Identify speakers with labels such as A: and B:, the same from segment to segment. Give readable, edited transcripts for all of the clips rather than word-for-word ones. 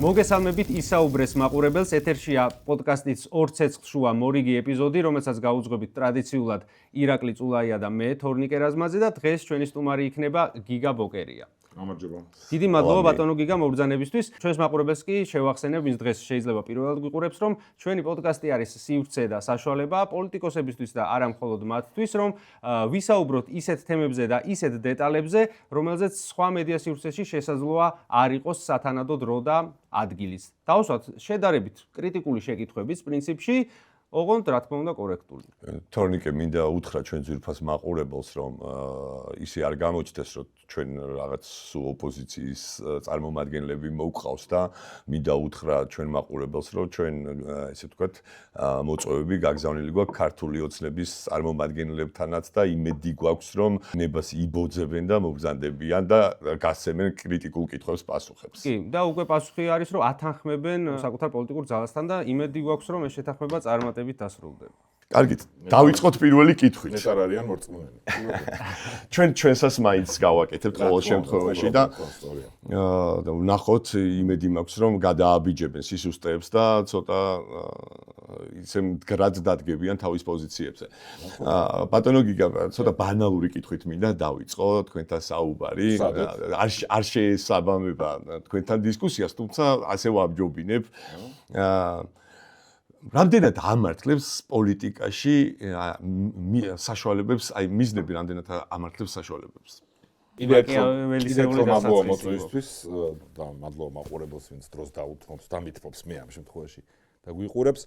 A: მოგესალმებით ისაუბრეს მაყურებელს, ეთერშია პოდკასტის 2 ცეცხლ შუა მორიგი ეპიზოდი, რომელსაც გაუძღვებით ტრადიციულად ირაკლი წულაია და მე თორნიკე რაზმაძე და დღეს ჩვენი სტუმარი იქნება გიგა ბოკერია.
B: გამარჯობა.
A: დიდი მადლობა ბატონო გიგა მობრძანებისთვის. ჩვენს მაყურებელს კი შევახსენებ, ვინც დღეს შეიძლება პირველად გვიყურებს, რომ ჩვენი პოდკასტი არის სივრცე და საშუალება პოლიტიკოსებისთვის და არა მხოლოდ მათთვის, რომ ვისაუბროთ ისეთ თემებზე და ისეთ დეტალებზე, რომელზეც სხვა მედია სივრცეში შესაძლოა არ იყოს სათანადო დრო და ადგილის. დავუსვათ შედარებით კრიტიკული შეკითხვების პრინციპში, ოღონდ რა თქმა უნდა კორექტული.
B: თორნიკე მინდა უთხრა ჩვენ ძირფას მაყურებელს, რომ ისე არ გამოჩნდეს, რომ ჩვენ რაღაც ოპოზიციის წარმომადგენლები მოვყავს და მინდა უთხრა ჩვენ მაყურებელს, რომ ჩვენ ესე ვთქვათ მოწვევები გაგზავნილი გვაქვს ქართული ოცნების წარმომადგენლებთანაც და იმედი გვაქვს, რომ ნებას იბოძებენ და მობრძანდებიან და გასცემენ კრიტიკულ კითხვებს პასუხებს.
A: კი, და უკვე პასუხი არის, რომ ათანხმებენ საკუთარ პოლიტიკურ ძალასთან და იმედი გვაქვს, რომ ეს შეთანხმება წარმატებით დასრულდება.
B: კარგით, დავიწყოთ პირველი კითხვით.
C: ეს არ არიან მორწმუნეები.
B: ჩვენსაც მაინც გავაკეთებთ ყოველ შემთხვევაში და ვნახოთ, იმედი მაქვს, რომ გადააბიჯებენ სისუსტეებს და ცოტა ისე მდგრად დადგებიან თავის პოზიციებზე. ბატონო გიგა, ცოტა ბანალური კითხვით მინდა დავიწყო თქვენთან საუბარი. არ შეესაბამება თქვენთან დისკუსიას, თუმცა ასე ვამჯობინებ. რამდენად ამართლებს პოლიტიკაში საშუალებებს, აი მიზნები რამდენად ამართლებს საშუალებებს.
C: კიდევ მადლობა მოწვევისთვის და მადლობა მაყურებელს, ვინც დროს დაუთმობს და მithობს მე ამ შემთხვევაში და გვიყურებს.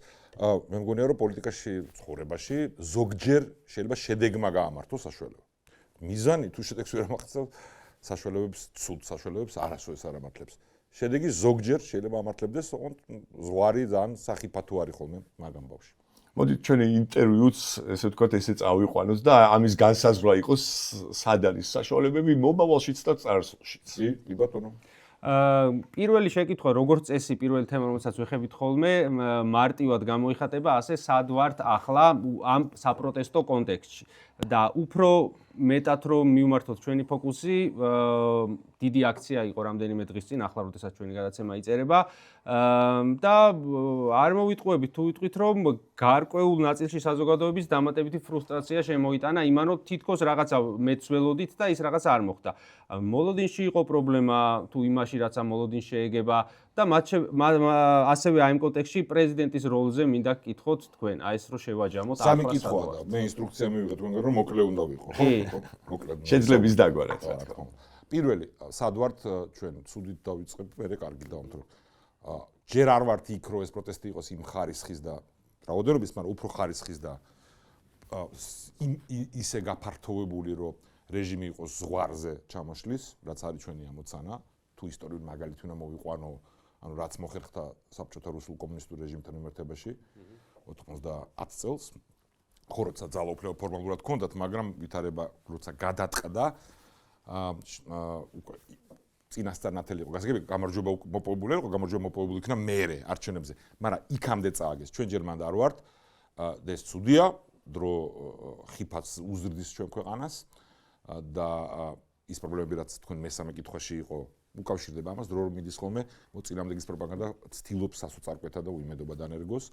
C: მე მგონია, რომ პოლიტიკაში, ცხოვრებაში ზოგჯერ შეიძლება შედეგმა გაამართლოს საშუალება. მიზანი თუ შედეგს ვერ ამახსოვს, საშუალებებს, ცუდ საშუალებებს არასოდეს არ ამართლებს. შედეგი ზოგჯერ შეიძლება ამართლებდეს, ოღონდ ზღვარი ძალიან სახიფათო არის ხოლმე მაგ ამბავში.
B: მოდით ჩვენი ინტერვიუც, ესე ვთქვათ, ესე წავიყვანოთ და ამის განსაზღვრა იყოს, სად არის საშუალებები მომავალშიც და წარსულშიც.
C: კი ბატონო.
A: პირველი შეკითხვა, როგორც წესი, პირველი თემა, რომელსაც ვეხებით ხოლმე, მარტივად გამოიხატება, ასე სად ვართ ახლა ამ საპროტესტო კონტექსტში. და უფრო მეტად რომ მივმართოთ ჩვენი ფოკუსი, დიდი აქცია იყო რამდენიმე დღის წინ, ახლა როდესაც ჩვენი გადაცემა იწერება და არ მოვიტყუებით თუ ვიტყვით, რომ გარკვეულ ნაწილში საზოგადოების დამატებითი ფრუსტრაცია შემოიტანა იმანო თითქოს რაღაცა მეც ველოდით და ის რაღაც არ მოხდა. მოლოდინში იყო პრობლემა თუ იმაში, რაც ამ მოლოდინში შეეგება და ასევე აი ამ კონტექსტში პრეზიდენტის როლზე მინდა გკითხოთ თქვენ, აი ეს რო შევაჯამოთ
C: ახლა სამი კითხვაა და მე ინსტრუქცია მივიღე თქვენგან, რომ მოკლე უნდა ვიყო, ხო?
B: მოკლედ. შეძლებს დაგვარეთ, რა თქმა უნდა.
C: პირველი, სად ვართ ჩვენ ცუდით დავიწყებ, მერე კარგი დავამთავრებ. ჯერ არ ვართ იქ, რომ ეს პროტესტი იყოს იმ ხარისხის და რაოდენობის, მაგრამ უფრო ხარისხის და ისე გაფართოვებული, რომ რეჟიმი იყოს ზღვარზე ჩამოშლის, რაც არის ჩვენი ამოცანა, თუ ისტორიული მაგალითი უნდა მოვიყვანო, ანუ რაც მოხერხდა საბჭოთა რუსულ კომუნისტურ რეჟიმთან მიმართებაში 90 წელს, ხო როცა ძალაუფლება ფორმალურად ჰქონდათ, მაგრამ ვითარება როცა გადაწყდა, უკვე წინასწარ ნათელი იყო გასაგები, გამარჯვება მოპოვებული იყო, გამარჯვება მოპოვებული იქნა მერე არჩევნებზე, მაგრამ იქამდე წააგეს. ჩვენ ჯერ მანდ არ ვართ და ეს ცუდია, დრო ხიფათს უზრდის ჩვენ ქვეყანას და ის პრობლემები, რაც თქვენ მესამე კითხვაში იყო, უკავშირდება ამას, დრო რომ მიდის ხოლმე მოწინააღმდეგის პროპაგანდა ცდილობს სასოწარკვეთა და უიმედობა დანერგოს.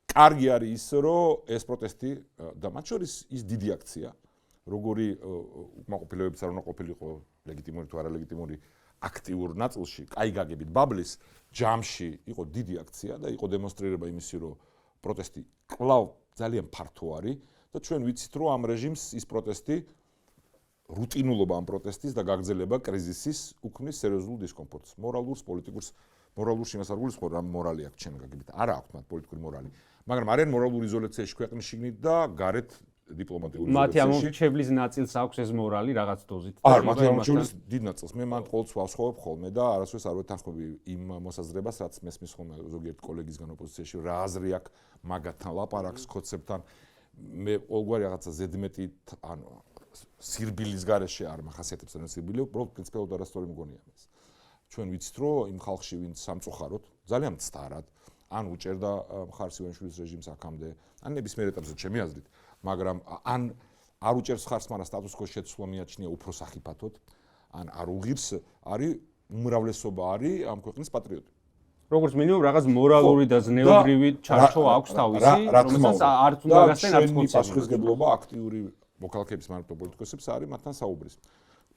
C: კარგი არის ის, რომ ეს პროტესტი და მათ შორის ის დიდი აქცია, როგორი უკმაყოფილებებიც არ უნდა ყოფილიყო ლეგიტიმური თუ არალეგიტიმური აქტიურ ნაწილში, კაი გაგებით ბაბლის ჯამში იყო დიდი აქცია და იყო დემონსტრირება იმისი, რომ პროტესტი კვლავ ძალიან ფართო არის და ჩვენ ვიცით, რომ ამ რეჟიმს ის პროტესტი რუტინულობა ამ პროტესტის და გაგრძელება კრიზისის უქმნის სერიოზულ დისკომფორტს, მორალურს, პოლიტიკურს, მორალურში იმას არ გულისხმობ, რა მორალი აქვს ჩვენ გაგებით. არა აქვს მათ პოლიტიკური მორალი, მაგრამ არიან მორალურ იზოლაციაში ქვეყნის შიგნით და გარეთ დიპლომატიურ იზოლაციაში.
A: მათი ამორჩევლის ნაწილს აქვს ეს მორალი რაღაც დოზით.
C: არა, მათი ამორჩევლის დიდ ნაწილს. მე მან ყოველთვის ვავსხოვებ ხოლმე და არასდროს არ ვეთანხმები იმ მოსაზრებას, რაც მესმის ხოლმე ზოგიერთ კოლეგისგან ოპოზიციაში, რა აზრი აქვს მაგათთან ლაპარაკს, ხოცებთან. მე ყოველგვარი რაღაცა ზედმეტი, ანუ სირბილის გარეშე არ მახასიათებს ეს სირბილი, უბრალოდ პრინციპალურად არასწორი მგონია ეს. ჩვენ ვიცით, რომ იმ ხალხში, ვინც სამწუხაროდ, ძალიან მცდარად, ან უჭერდა მხარს ივანიშვილის რეჟიმს აქამდე, ან ნებისმიერ ეტაპზე ჩემი აზრით, მაგრამ ან არ უჭერს ხარს, მაგრამ სტატუს-კვოს შეცვლა მიაჩნია უფრო სახიფათოდ, ან არ უღირს, არის უმრავლესობა არის ამ ქვეყნის პატრიოტი.
A: როგორც მინიმუმ რაღაც მორალური და ზნეობრივი ჩარჩო აქვს თავისი, რომელსაც არც უნდა გასცენ არც
C: მოწესრიგება. პასუხისმგებლობა აქტიური მოქალაქეების მარკო პოლიტიკოსებს არის მათთან საუბრის.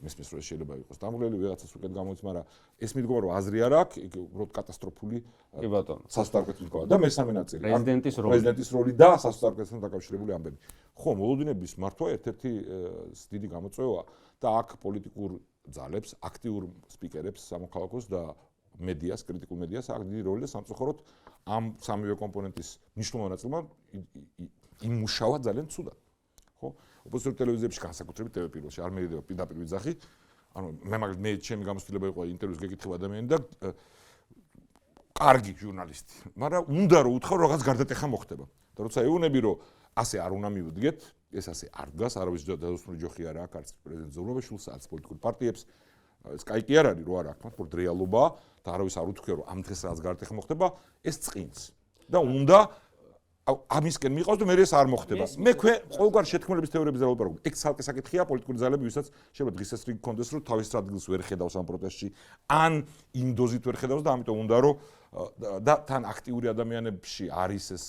C: მესმის რომ შეიძლება იყოს დამღლელი ვიღაცას უკეთ გამოიც, მაგრამ ეს მიდგომა რომ აზრი არ აქვს, იქ უბრალოდ კატასტროფული
A: კი ბატონო.
C: სასტარკვეთი მდგომა და მესამე ნაწილი
A: პრეზიდენტის
C: როლი და სასტარკვეთთან დაკავშირებული ამბები. ხო, მოლოდინების მართვა ერთ-ერთი დიდი გამოწვევა და აქ პოლიტიკურ ძალებს, აქტიურ სპიკერებს სამოქალაქოს და მედიას, კრიტიკულ მედიას აქ დიდი როლი და სამწუხაროდ ამ სამივე კომპონენტის მნიშვნელოვანი ნაწილმა იმუშავა ძალიან ცუდად. ხო? ოპოზიციურ ტელევიზიებში განსაკუთრებით TV-პირველში არ მერიდება პირდაპირ ვიძახი. ანუ მე ჩემი გამოცდილება იყო ინტერვიუს გეკითხება ადამიანი და კარგი ჟურნალისტი, მაგრამ უნდა რომ უთხრა რაღაც გარდატეხა მოხდება. და როცა ეუბნები რომ ასე არ უნდა მივდგეთ, ეს ასე არ დგას, არავის დადოსტური ჯოხი არ აქვს, არც პრეზიდენტ ზურაბაშვილს, არც პოლიტიკურ პარტიებს. ეს კაი არ არის, რო არ აქვს, მაგრამ რეალობაა და არავის არ უთქვია რომ ამ დღეს რაღაც გარდატეხა მოხდება, ეს წინს. და უნდა ამისკენ მიყავს და მე ეს არ მოხდება. მე ყოველგვარ შეთქმულების თეორიებზე ვალაპარაკობ. ეგ ცალკე საკითხია პოლიტიკური ძალები, ვისაც შეიძლება დღის წესრიგი გქონდეს, რომ თავის ადგილს ვერ ხედავს ამ პროტესტში, ან იმ დოზით ვერ ხედავს და ამიტომ უნდა რომ და თან აქტიური ადამიანებში არის ეს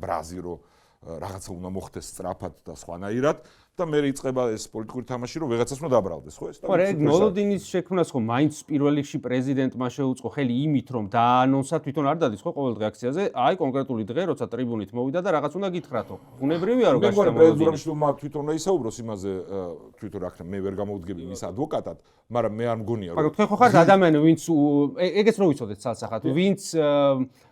C: ბრაზი, რომ რაღაცა უნდა მოხდეს სწრაფად და სხვანაირად და მე იწყება ეს პოლიტიკური თამაში, რომ ვიღაცას უნდა დაბრალდეს, ხო ეს?
A: ხო, ეგ მოლოდინის შექმნას ხო მაინც პირველ რიგში პრეზიდენტმა შეუწყო ხელი იმით, რომ დაანონსა თვითონ არ დადის ხო ყოველდღე აქციაზე, აი კონკრეტული დღე, როცა ტრიბუნით მოვიდა და რაღაც უნდა გითხრათო. უნებრივია რომ გაშთა მოლოდინის.
C: მე თვითონ უნდა ისაუბროს იმაზე, თვითონ რა ხნა მე ვერ გამოვდგები მის ადვოკატად, მაგრამ მე არ მგონია რომ
A: მაგრამ თქვენ ხო ხართ ადამიანი, ვინც ეგეც რო ვიცოდეთ ცალსახად, ვინც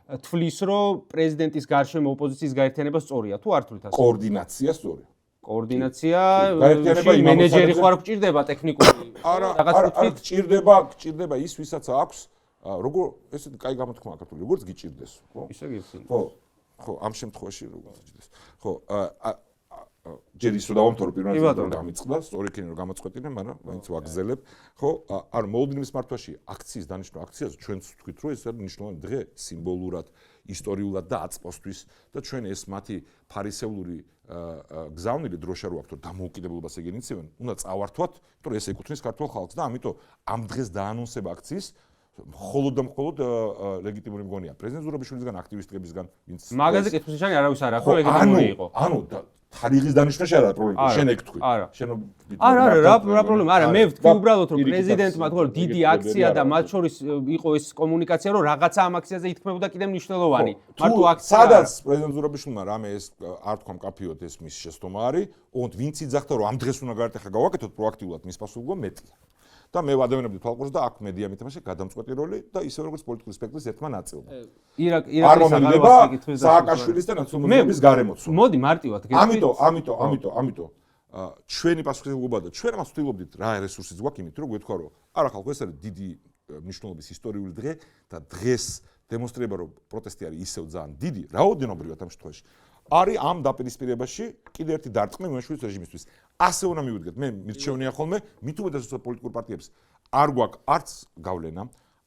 A: თვლის, რომ პრეზიდენტის გარშემო ოპოზიციის გაერთიანება სწორია, თუ არ თვლით ასე?
C: კოორდინაცია სწორია.
A: კოორდინაცია, მენეჯერი ხო არ გჭირდება ტექნიკური?
C: არ გჭირდება ის, ვისაც აქვს, როგორ ესეთი კაი გამოთქმა ქართული, როგორც გიჭირდეს, ხო?
A: ისე გიხსნით.
C: ხო, ამ შემთხვევაში როგორც გიჭირდეს. ხო, ჯერ ის რომ დავამთავრო პირველ ნაწილს გამიწყდა, სწორი იქნება რომ გამოწყვეტინე, მაგრამ მაინც ვაგზელებ. ხო, ანუ მოლოდინების მართვაში აქციის დანიშნვა აქციაზე ჩვენც ვთქვით, რომ ეს არის მნიშვნელოვანი დღე სიმბოლურად, ისტორიულად და აწყოსთვის და ჩვენ ეს მათი ფარისეულური გზავნილი დროშა რო აქვს, რომ დამოუკიდებლობას ეგენიცებენ, უნდა წავართვათ, იმიტომ რომ ეს ეკუთვნის ქართულ ხალხს და ამიტომ ამ დღეს დაანონსება აქციის მხოლოდ და მხოლოდ ლეგიტიმური მგონია. პრეზიდენტ ზურაბიშვილისგან, აქტივისტებისგან, ვინც
A: მაგაზე კითხვის ნიშანი არავის არ აქვს, ლეგიტიმური იყო.
C: ანუ თარიღის დანიშნვა შენ რა პრობლემა? შენ ეგ თქვი. შენ
A: არა, რა პრობლემა? არა, მე ვთქვი უბრალოდ რომ პრეზიდენტმა თქვა რომ დიდი აქცია და მათ შორის იყო ეს კომუნიკაცია, რომ რაღაცა ამ აქციაზე ითქმებოდა კიდე მნიშვნელოვანი. მარტო აქცია.
C: სადაც პრეზიდენტ ზურაბიშვილმა რამე ეს არ თქვა მკაფიოდ ეს მის შეცდომა არის, ოღონდ ვინც იძახდა რომ ამ დღეს უნდა გარდატეხა გავაკეთოთ პროაქტიულად მის პასუხისმგებლობა მეტია. და მე ადამიანები თვალყურს და აქ მედია მითამაშე გადამწყვეტი როლი და ისე როგორც პოლიტიკური სპექტრის ერთმა ნაწილმა.
A: ირაკის
C: სააკაშვილის და ნაციონალიზმის გარემოც.
A: მოდი მარტივად
C: გეტყვით. ამიტომ ჩვენი პასუხისმგებლობა და ჩვენ მას ვთილობდით რა რესურსიც გვაქვს იმით რომ გვეთქვა რომ არა ხალხო ეს არის დიდი მნიშვნელობის ისტორიული დღე და დღეს დემონსტრირება რომ პროტესტი არის ისევ ძალიან დიდი რაოდენობრივად ამ შემთხვევაში არის ამ დაპირისპირებაში კიდე ერთი დარტყმა იმაშვილის რეჟიმისთვის. ასე უნდა მივიდგეთ. მე მირჩევნია ხოლმე მით უმეტესად პოლიტიკურ პარტიებს არ გვაქვს არც გავლენა,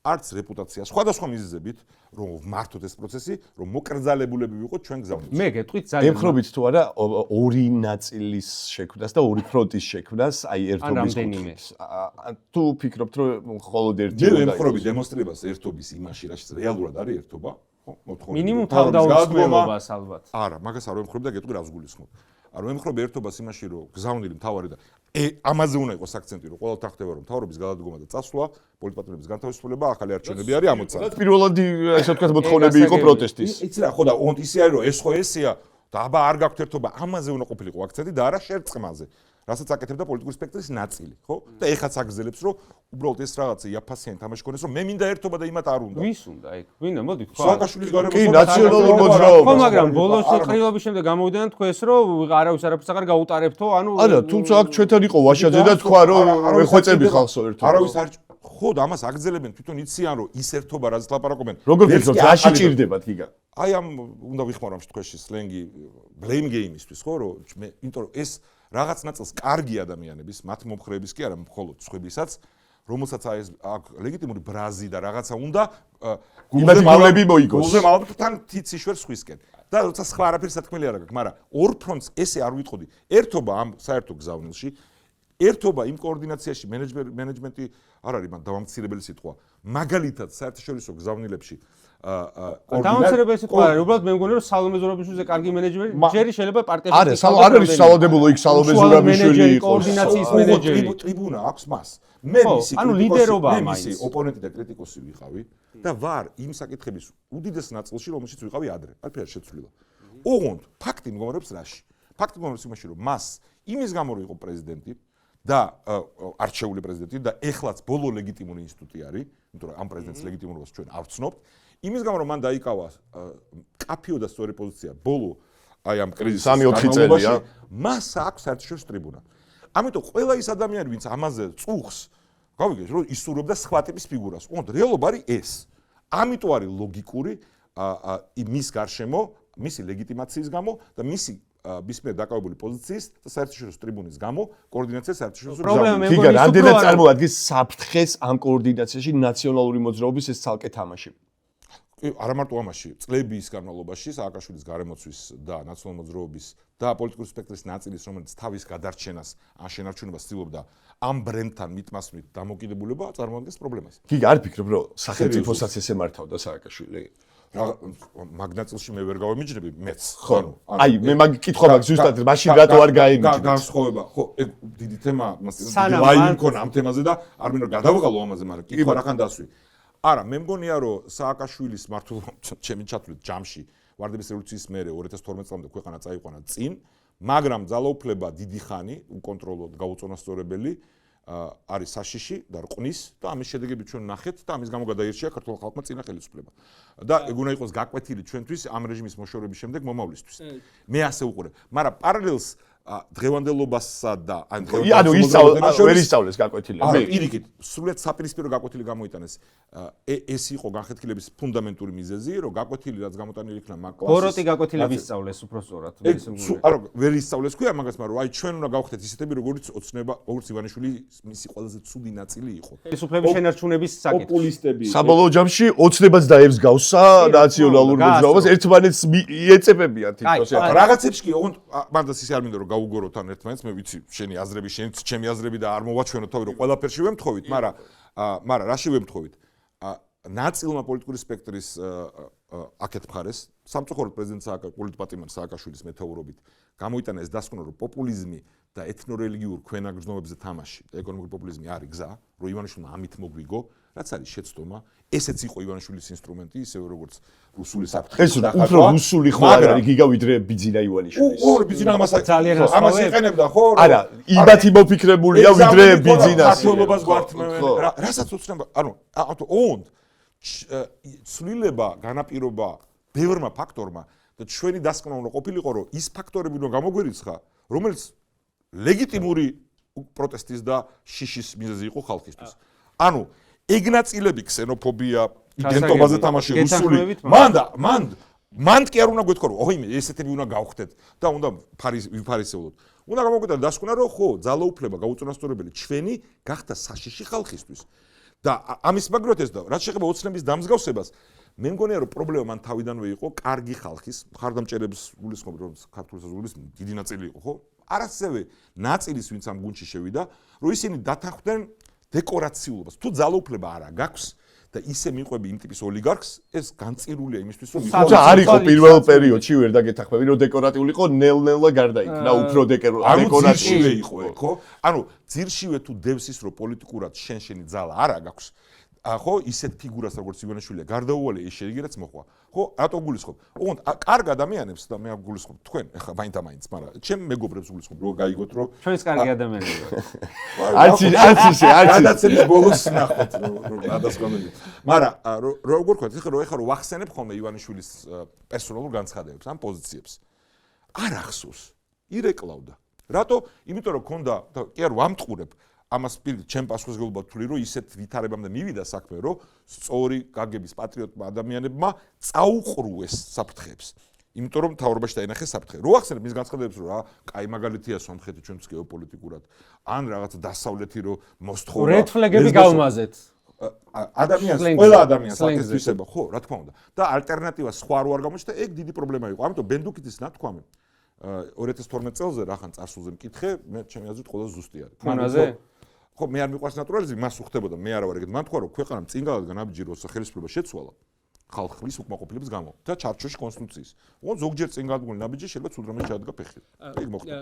C: არც რეპუტაცია, სხვადასხვა მიზეზებით, რომ მართოთ ეს პროცესი, რომ მოკრძალებულები ვიყოთ ჩვენ გზავნილში.
A: მე გეტყვით ძალიან.
B: ემხრობით თუ არა ორი ნაწილის შექმნას და ორი ფრონტის შექმნას, აი ერთობის კუთხით. თუ ფიქრობთ რომ მხოლოდ ერთი
C: მე ემხრობი დემონსტრირებას ერთობის იმაში, რაც რეალურად არის ერთობა, ხო?
A: მინიმუმ თავდაუცველობას ალბათ.
C: არა, მაგას არ ვემხრობ და გეტყვი რას გულისხმობ. არ ვემხრობ ერთობას იმაში, რომ გზავნილი მთავარი და ამაზე უნდა იყოს აქცენტი, რომ ყოველთ ხდება რომ მთავრობის გადადგომა და წასვლა, პოლიტპატრონების განთავისუფლება, ახალი არჩევნები არის ამოცანა.
B: პირველად ასე ვთქვათ მოთხოვნები იყო პროტესტის.
C: იცი რა, ხო და ოღონდ ისე არის რომ ეს ხო ესეა და აბა არ გაქვთ ერთობა, ამაზე უნდა ყოფილიყო აქცენტი და არა შერწყმაზე. რასაც აკეთებდა პოლიტიკური სპექტრის ნაწილი, ხო? და ეხაც აგზელებს რომ უბრალოდ ეს რაღაცა იაფასიანი თამაში ქონდეს, რომ მე მინდა ერთობა და იმათ არ უნდა.
A: ვის უნდა ეგ? ვინდა მოდი თქვა.
C: სააკაშვილის გარემოს
B: კი, ნაციონალური მოძრაობა.
A: ხო, მაგრამ ბოლოს ყრილობის შემდეგ გამოვიდნენ თქვენს, რომ არავის არაფერს აღარ გაუტარებთო, ანუ
B: არა, თუმცა აქ ჩვენთან იყო ვაშაძე და თქვა რომ ეხვეწები ხალხსო ერთობა.
C: არავის არ ხო და ამას აგზელებენ თვითონ იციან რომ ის ერთობა რაც ლაპარაკობენ.
B: როგორ ფიქრობთ, რაში ჭირდებათ იგან?
C: აი ამ უნდა ვიხმარო ამ შემთხვევაში სლენგი blame game-ისთვის, ხო, რომ მე იმიტომ რომ ეს რაღაც ნაწილს კარგი ადამიანების, მათ მომხრეების კი არა, მხოლოდ სხვებისაც, რომელსაც აი ეს ლეგიტიმური ბრაზი და რაღაცა უნდა
B: გულები მოიგოს.
C: გულზე მალბთან თიც იშვერს სხვისკენ. და როცა სხვა არაფერს სათქმელი არ აქვს, მაგრამ ორ ფრონტს ესე არ ვიტყოდი. ერთობა ამ საერთო გზავნილში ერთობა იმ კოორდინაციაში მენეჯმენტი არ არის, მან დავამცირებელი სიტყვა. მაგალითად, საერთაშორისო გზავნილებში
A: დამამცირებელი სიტყვა არის, უბრალოდ მე მგონი რომ სალომე ზურაბიშვილზე კარგი მენეჯმენი, ჯერი შეიძლება პარტიაში
B: არა, არ არის სავალდებულო იქ სალომე ზურაბიშვილი იყოს.
A: კოორდინაციის მენეჯერი.
C: ტრიბუნა აქვს მას. მე მისი ოპონენტი და კრიტიკოსი ვიყავი და ვარ იმ საკითხების უდიდეს ნაწილში, რომელშიც ვიყავი ადრე. არაფერი შეცვლილა. ოღონდ ფაქტი მდგომარეობს რაში? ფაქტი მდგომარეობს იმაში, რომ მას იმის გამო რომ იყო პრეზიდენტი და არჩეული პრეზიდენტი და ეხლაც ბოლო ლეგიტიმური ინსტიტუტი არის, იმიტომ რომ ამ პრეზიდენტის ლეგიტიმურობას ჩვენ არ ვცნობთ, იმის გამო რომ მან დაიკავა კაფიო და სწორი პოზიცია ბოლო აი ამ კრიზისის
B: 3-4 წელია,
C: მას აქვს საერთაშორისო ტრიბუნა. ამიტომ ყველა ის ადამიანი, ვინც ამაზე წუხს, გავიგეთ, რომ ისურვებდა სხვა ტიპის ფიგურას. ოღონდ რეალობა არის ეს. ამიტომ არის ლოგიკური მის გარშემო, მისი ლეგიტიმაციის გამო და მისი ბისმიერ დაკავებული პოზიციის და საერთაშორისო ტრიბუნის გამო კოორდინაცია საერთაშორისო
A: პრობლემა
B: გიგა რამდენად წარმოადგენს საფრთხეს ამ კოორდინაციაში ნაციონალური მოძრაობის ეს ცალკე თამაში?
C: არა მარტო ამაში, წლების განმავლობაში სააკაშვილის გარემოცვის და ნაციონალური მოძრაობის და პოლიტიკური სპექტრის ნაწილის, რომელიც თავის გადარჩენას ან შენარჩუნებას ცდილობდა ამ ბრენდთან მitmasmit დამოკიდებულება წარმოადგენს პრობლემას.
B: გიგა არ ფიქრობ რომ სახელმწიფოსაც ესე მართავდა სააკაშვილი?
C: მაგ ნაწილში მე ვერ გავემიჯნები, მეც.
B: ხო, აი მე მაგ კითხვა მაქვს ზუსტად, მაშინ რატო არ გაემიჯნე?
C: განსხვავება, ხო, ეგ დიდი თემა, ლაივი მქონა ამ თემაზე და არ მინდა გადავღალო ამაზე, მაგრამ კითხვა რახან დასვი. არა, მე მგონია რომ სააკაშვილის მართლობა ჩემი ჩათვლით ჯამში ვარდების რევოლუციის მერე 2012 წლამდე ქვეყანა წაიყვანა წინ, მაგრამ ძალაუფლება დიდი ხანი უკონტროლოდ გაუწონასწორებელი არის საშიში და რყნის და ამის შედეგები ჩვენ ნახეთ და ამის გამო გადაირჩია ქართულ ხალხმა წინა ხელისუფლება. და ეგ უნდა იყოს გაკვეთილი ჩვენთვის ამ რეჟიმის მოშორების შემდეგ მომავლისთვის. მე ასე უყურებ, მაგრამ პარალელს დღევანდელობასა და ან
B: ვერ ისწავლეს გაკვეთილები.
C: პირიქით, სრულიად საპირისპირო გაკვეთილი გამოიტანეს. ეს იყო განხეთქილების ფუნდამენტური მიზეზი, რომ გაკვეთილი რაც გამოტანილი იქნა მაგ კლასის.
A: ბოროტი გაკვეთილები ისწავლეს უფრო სწორად.
C: არა, ვერ ისწავლეს ქვია მაგას, მაგრამ აი ჩვენ უნდა გავხდეთ ისეთები, როგორც ოცნება, როგორც ივანიშვილი მისი ყველაზე ცუდი ნაწილი იყო.
A: ხელისუფლების შენარჩუნების საკითხი.
C: პოპულისტები.
B: საბოლოო ჯამში ოცნებას დაებსგავსა ნაციონალურ მოძრაობას, ერთმანეთს იეწებებიან თითქოს.
C: რაღაცებში კი, ოღონდ მანდაც ისე არ მინდა რომ გაუგოროთ ან ერთმანეთს, მე ვიცი, შენი აზრები, ჩემი აზრები და არ მოვაჩვენოთ თავი რომ ყველაფერში ვემთხოვით, მაგრამ რაში ვემთხოვით? ნაწილმა პოლიტიკური სპექტრის აქეთ მხარეს სამწუხაროდ პრეზიდენტ პოლიტპატიმარ სააკაშვილის მეთაურობით გამოიტანა ეს დასკვნა რომ პოპულიზმი და ეთნორელიგიურ ქვენაგრძნობებზე თამაში და ეკონომიკური პოპულიზმი არის გზა, რომ ივანიშვილმა ამით მოგვიგო, რაც არის შეცდომა, ესეც იყო ივანიშვილის ინსტრუმენტი, ისევე როგორც რუსული საფრთხე.
B: ეს უფრო რუსული ხო არ არის გიგა ვიდრე ბიძინა ივანიშვილის.
C: ორი ბიძინა ამას იყენებდა ხო?
B: არა, იბათი მოფიქრებულია ვიდრე ბიძინას.
C: საქართველოს გვართმევენ. რასაც უცნობა, ანუ ოუნდ ცვლილება, განაპირობა ბევრმა ფაქტორმა და ჩვენი დასკვნა უნდა ყოფილიყო, რომ ის ფაქტორები უნდა გამოგვერიცხა, რომელიც ლეგიტიმური პროტესტის და შიშის მიზეზი იყო ხალხისთვის. ანუ ეგ ნაწილები ქსენოფობია, იდენტობაზე თამაში რუსული, მანდ კი არ უნდა გვეთქვა, რომ ოიმე ესეთები უნდა გავხდეთ და უნდა ვიფარისევლოთ. უნდა გამოგვიტანოთ დასკვნა, რომ ხო, ძალაუფლება გაუწონასწორებელი ჩვენი გახდა საშიში ხალხისთვის. და ამის მაგროთ ეს და რაც შეეხება ოცნების დამსგავსებას, მე მგონია რომ პრობლემა მან თავიდანვე იყო კარგი ხალხის, მხარდამჭერების გულისხმობ რომ ქართული საზოგადოების დიდი ნაწილი იყო, ხო? არასწორად ნაწილის ვინც ამ გუნდში შევიდა, რომ ისინი დათანხმდნენ დეკორაციულობას. თუ ძალაუფლება არა გაქვს და ისე მიყვები იმ ტიპის ოლიგარქს, ეს განწირულია იმისთვის, რომ
B: არ იყო პირველ პერიოდში ვერ დაგეთახმები, რომ დეკორატიული იყო, ნელ-ნელა გარდაიქმნა, უფრო დეკორატიული
C: იყო, ხო? ანუ ძირშივე თუ დევს ის, რომ პოლიტიკურად შენი ძალა არა გაქვს, ხო, ისეთ ფიგურას როგორც ივანიშვილია, გარდაუვალი ეს შეიგერაც მოხვა. ხო, რატო გულისხმობ? ოღონდ კარგ ადამიანებს და მე გულისხმობ თქვენ, ეხლა მაინც, მაგრამ ჩემ მეგობრებს გულისხმობ, რომ გაიგოთ, რომ
A: ჩვენს კარგი ადამიანებია.
B: არც
C: გადაცემის ბოლოს ნახოთ, რომ გადასკვნელი. მაგრამ როგორ ვქოთ, ეხლა რომ ვახსენებ ხოლმე ივანიშვილის პერსონალურ განცხადებებს, ამ პოზიციებს. არ ახსოვს, ირეკლავდა. რატო? იმიტომ რომ ქონდა და კი არ ვამტყურებ ამას ჩემ პასუხისმგებლობა ვთვლი, რომ ისეთ ვითარებამდე მივიდა საქმე, რომ სწორი გაგების პატრიოტმა ადამიანებმა წაუყრუეს საფრთხეებს. იმიტომ რომ მთავრობაში დაინახეს საფრთხე. რო ახსენებ მის განცხადებებს, რომ რა, კაი მაგალითია სომხეთი ჩვენთვის გეოპოლიტიკურად, ან რაღაც დასავლეთი რო მოსთხოვა.
A: რედ ფლეგები გავმაზეთ.
C: ადამიანს, ყველა ადამიანს აქ თვისება, ხო, რა თქმა უნდა. და ალტერნატივა სხვა რო არ გამოჩნდა, ეგ დიდი პრობლემა იყო. ამიტომ ბენდუკიძის ნათქვამი 2012 წელზე რახან წარსულზე მკითხე, მე ჩემი აზრით ყველაზე ზუსტი არის.
A: ფონაზე?
C: ხო, მე არ მიყვარს ნატურალიზმი, მას უხდებოდა, მე არა ვარ ეგეთ. მან თქვა, რომ ქვეყანამ წინგალად განაბიჯიროს ხელისუფლება შეცვალა ხალხის უკმაყოფილების გამო და ჩარჩოში კონსტიტუციის. ოღონდ ზოგჯერ წინგალადგმული ნაბიჯი შეიძლება ცუდ რამე ჩადგა ფეხი. ეგ მოხდა.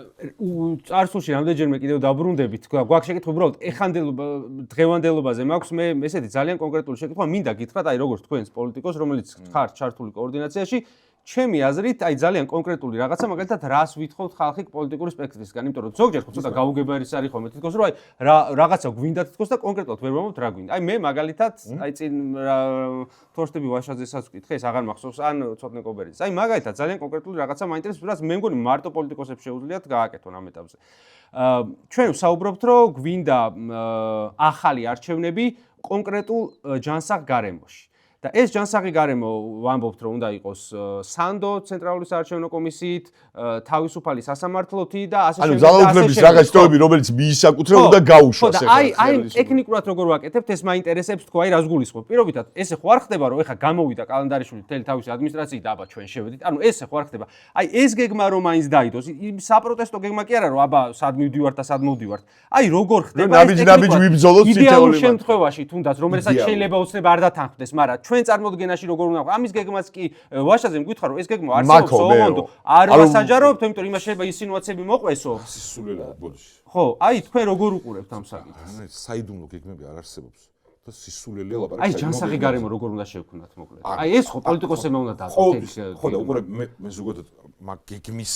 A: წარსულში რამდენჯერმე კიდევ დაბრუნდებით, გვაქვს შეკითხვა უბრალოდ დღევანდელობაზე მაქვს მე ესეთი ძალიან კონკრეტული შეკითხვა, მინდა გითხრათ, აი როგორც თქვენს პოლიტიკოს, რომელიც ხართ ჩართული კოორდინაციაში, ჩემი აზრით, აი ძალიან კონკრეტული რაღაცა, მაგალითად, რას ვითხოვთ ხალხი პოლიტიკური სპექტრისგან, იმიტომ რომ ზოგჯერ ხო ცოტა გაუგებარის არის ხოლმე, თითქოს რომ აი რაღაცა გვინდა თითქოს და კონკრეტულად ვერ მომობთ რა გვინდა. აი მე მაგალითად, აი წინ თორშტები ვაშაძესაც ვკითხე, ეს აღარ მახსოვს, ან ცოტნე კობერიძეს. აი მაგალითად ძალიან კონკრეტული რაღაცა მაინტერესებს, რაც მე მგონი მარტო პოლიტიკოსებს შეუძლიათ გააკეთონ ამ ეტაპზე. ჩვენ ვსაუბრობთ, რომ გვინდა ახალი არჩევნები კონკრეტულ ჯანსაღ გარემოში. და ეს ჯანსაღი გარემო ვამბობთ რომ უნდა იყოს სანდო ცენტრალური საარჩევნო კომისიით, თავისუფალი სასამართლოთი და ასე
B: ანუ ძალაუფლების რაღაც ისტორიები, რომელიც მიისაკუთრებოდა უნდა გაუშვას
A: ახლა. აი ტექნიკურად როგორ ვაკეთებთ, ეს მაინტერესებს თქვა, აი რას გულისხმობ. პირობითად ესე ხო არ ხდება, რომ ეხა გამოვიდა კალენდარიშვილი მთელი თავისი ადმინისტრაციით და აბა ჩვენ შევედით. ანუ ესე ხო არ ხდება. აი ეს გეგმა რომ მაინც დაიდოს, საპროტესტო გეგმა კი არა რომ აბა სად მივდივართ და სად მოვდივართ. აი როგორ ხდება
B: ეს ნაბიჯი ვიბრძოლოთ წითელი.
A: იდეალურ შემთხვევაში თუნდაც რომელსაც შეიძლება უცნება არ დათანხმდეს, მაგრამ ჩვენ წარმოდგენაში როგორ უნდა ვქო ამის გეგმას კი ვაშაძემ გითხრა რომ ეს გეგმა არსებობს ოღონდ არ ვასაჯაროებთ იმიტომ რომ იმას შეიძლება ინსინუაციები მოყვესო
C: სისულელეა ბოდიში
A: ხო აი თქვენ როგორ უყურებთ ამ საკითხს
C: საიდუმლო გეგმები არ არსებობს და სისულელეა ლაპარაკი
A: აი ჯანსაღი გარემო როგორ უნდა შევქმნათ მოკლედ აი ეს ხო პოლიტიკოსებმა უნდა
C: დაწესოს ხო და უყურე მე ზოგადად მაგ გეგმის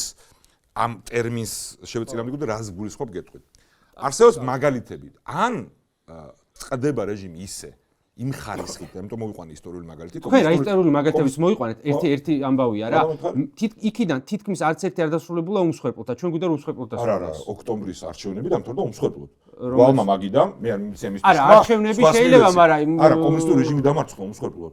C: ამ ტერმინს შევეწირავდი და რას გულისხმობ გეტყვით არსებობს მაგალითები ან წდება რეჟიმი ისე იმ ხარისხით, ამიტომ მოვიყვანე ისტორიული მაგალითი.
A: თქვენ რა ისტორიული მაგალითებს მოვიყვანეთ? ერთი ამბავია რა. იქიდან თითქმის არც ერთი არ დასრულებულა უმსხვერპლთა. ჩვენ გვინდა რომ უმსხვერპლთა
C: არა, ოქტომბრის არჩევნები დამთავრდა უმსხვერპლად. ვალმა მაგიდან, მე არ მიცემ ის.
A: არა, არჩევნები შეიძლება, მაგრამ
C: არა, კომუნისტური რეჟიმი დამარცხდა უმსხვერპლად.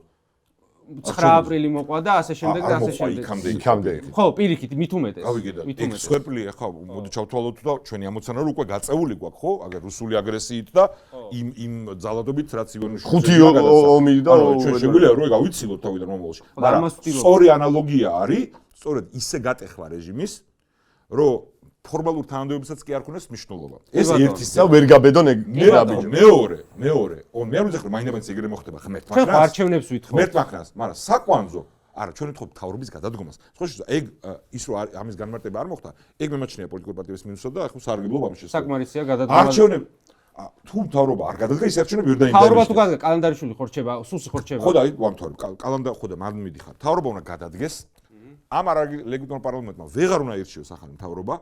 A: 9 აპრილი მოყვა და ასე შემდეგ და ასე შემდეგ.
B: იქამდე.
A: ხო, პირიქით, მით უმეტეს.
C: იქ სვერპლი ახლა მოდი ჩავთვალოთ და ჩვენი ამოცანა რომ უკვე გაწეული გვაქვს, ხო? აგერ რუსული აგრესიით და იმ ძალადობით რაც ივანიშვილი
B: ხუთი ომი და
C: ჩვენ შეგვიძლია რომ გავიცილოთ თავიდან მომავალში. მაგრამ სწორი ანალოგია არის, სწორედ ისე გატეხვა რეჟიმის, რომ ფორმალურ თანამდებობასაც კი არ ქონდეს მნიშვნელობა. ეს ერთი
B: და ვერ გაბედონ ნაბიჯი.
C: მეორე. მე არ ვიცი, მაინც ეგრე მოხდება ღმერთმა.
A: ჩვენ არჩევნებს ვითხოვთ.
C: ღმერთმა, მაგრამ საკვანძო არა, ჩვენ ვთხოვთ თავრობის გადადგომას. სხვა შეიძლება ეგ ის რომ ამის განმარტება არ მოხდა, ეგ მემაჩნია პოლიტიკური პარტიების მინუსად და ახლა სარგებლობ ამ შესაძლებლად.
A: საკმარისია გადადგომა.
C: არჩევნები თუ მთავრობა არ გადადგა, ის არჩევნები ვერ დაინტერესებს.
A: მთავრობა თუ გადადგა, კალენდარიშვილი ხო რჩება, სუსი ხო რჩება.
C: ხო და აი ვამთავრებ, კალენდარ ხო და მან მიდიხარ. მთავრობა უნდა გადადგეს. ამ ლეგიტიმურ პარლამენტმა ვეღარ უნდა ირჩიოს ახალი მთავრობა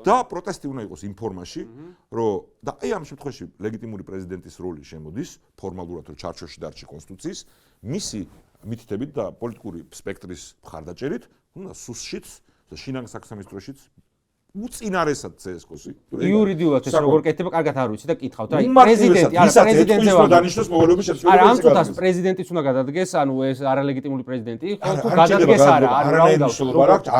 C: და პროტესტი უნდა იყოს იმ ფორმაში, რომ და აი ამ შემთხვევაში ლეგიტიმური პრეზიდენტის როლი შემოდის ფორმალურად რომ ჩარჩოში დარჩი კონსტიტუციის, მისი მითითებით და პოლიტიკური სპექტრის მხარდაჭერით უნდა სუსშიც და შინაგან საქმესტროშიც უწინარესად CSKO-ში.
A: იურიდიულად ეს როგორ კეთდება, კარგად არ ვიცი და კითხავთ. აი პრეზიდენტი, არა პრეზიდენტზე ვარ.
C: დანიშნოს მოვალეობის შეცვლილება.
A: არა, ამ წუთას პრეზიდენტიც უნდა გადადგეს, ანუ ეს არალეგიტიმური პრეზიდენტი, ხო თუ გადადგეს არა,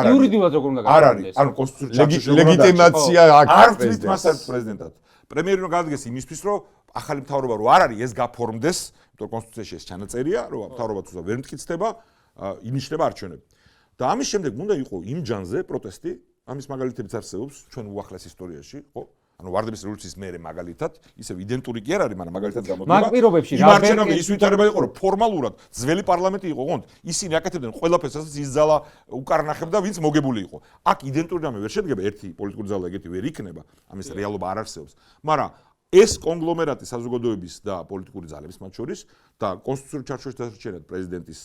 A: იურიდიულად როგორ უნდა გადადგეს.
C: ანუ კონსტიტუციური
B: ლეგიტიმაცია
C: არ თვით მასად პრეზიდენტად. პრემიერი უნდა გადადგეს იმისთვის, რომ ახალი მთავრობა რო არ არის, ეს გაფორმდეს, იმიტომ კონსტიტუციაში ეს ჩანაწერია, რომ მთავრობა თუ ვერ მტკიცდება, ინიშნება არჩევნები. და ამის შემდეგ უნდა იყო იმ ჯანზე პროტესტი ამის მაგალითებიც არსებობს ჩვენ უახლეს ისტორიაში, ხო? ანუ ვარდების რევოლუციის მერე მაგალითად, ისევ იდენტური კი არ არის, მაგრამ მაგალითად გამოდება.
A: მაგ პირობებში
C: რა მარჩენები ის ვითარება იყო, რომ ფორმალურად ძველი პარლამენტი იყო, ოღონდ ისინი აკეთებდნენ ყველაფერს, რასაც ის ძალა უკარნახებდა, ვინც მოგებული იყო. აქ იდენტური რამე ვერ შედგება, ერთი პოლიტიკური ძალა ეგეთი ვერ იქნება, ამის რეალობა არ არსებობს. მაგრამ ეს კონგლომერატი საზოგადოების და პოლიტიკური ძალების მათ შორის და კონსტიტუციური ჩარჩოში დარჩენად პრეზიდენტის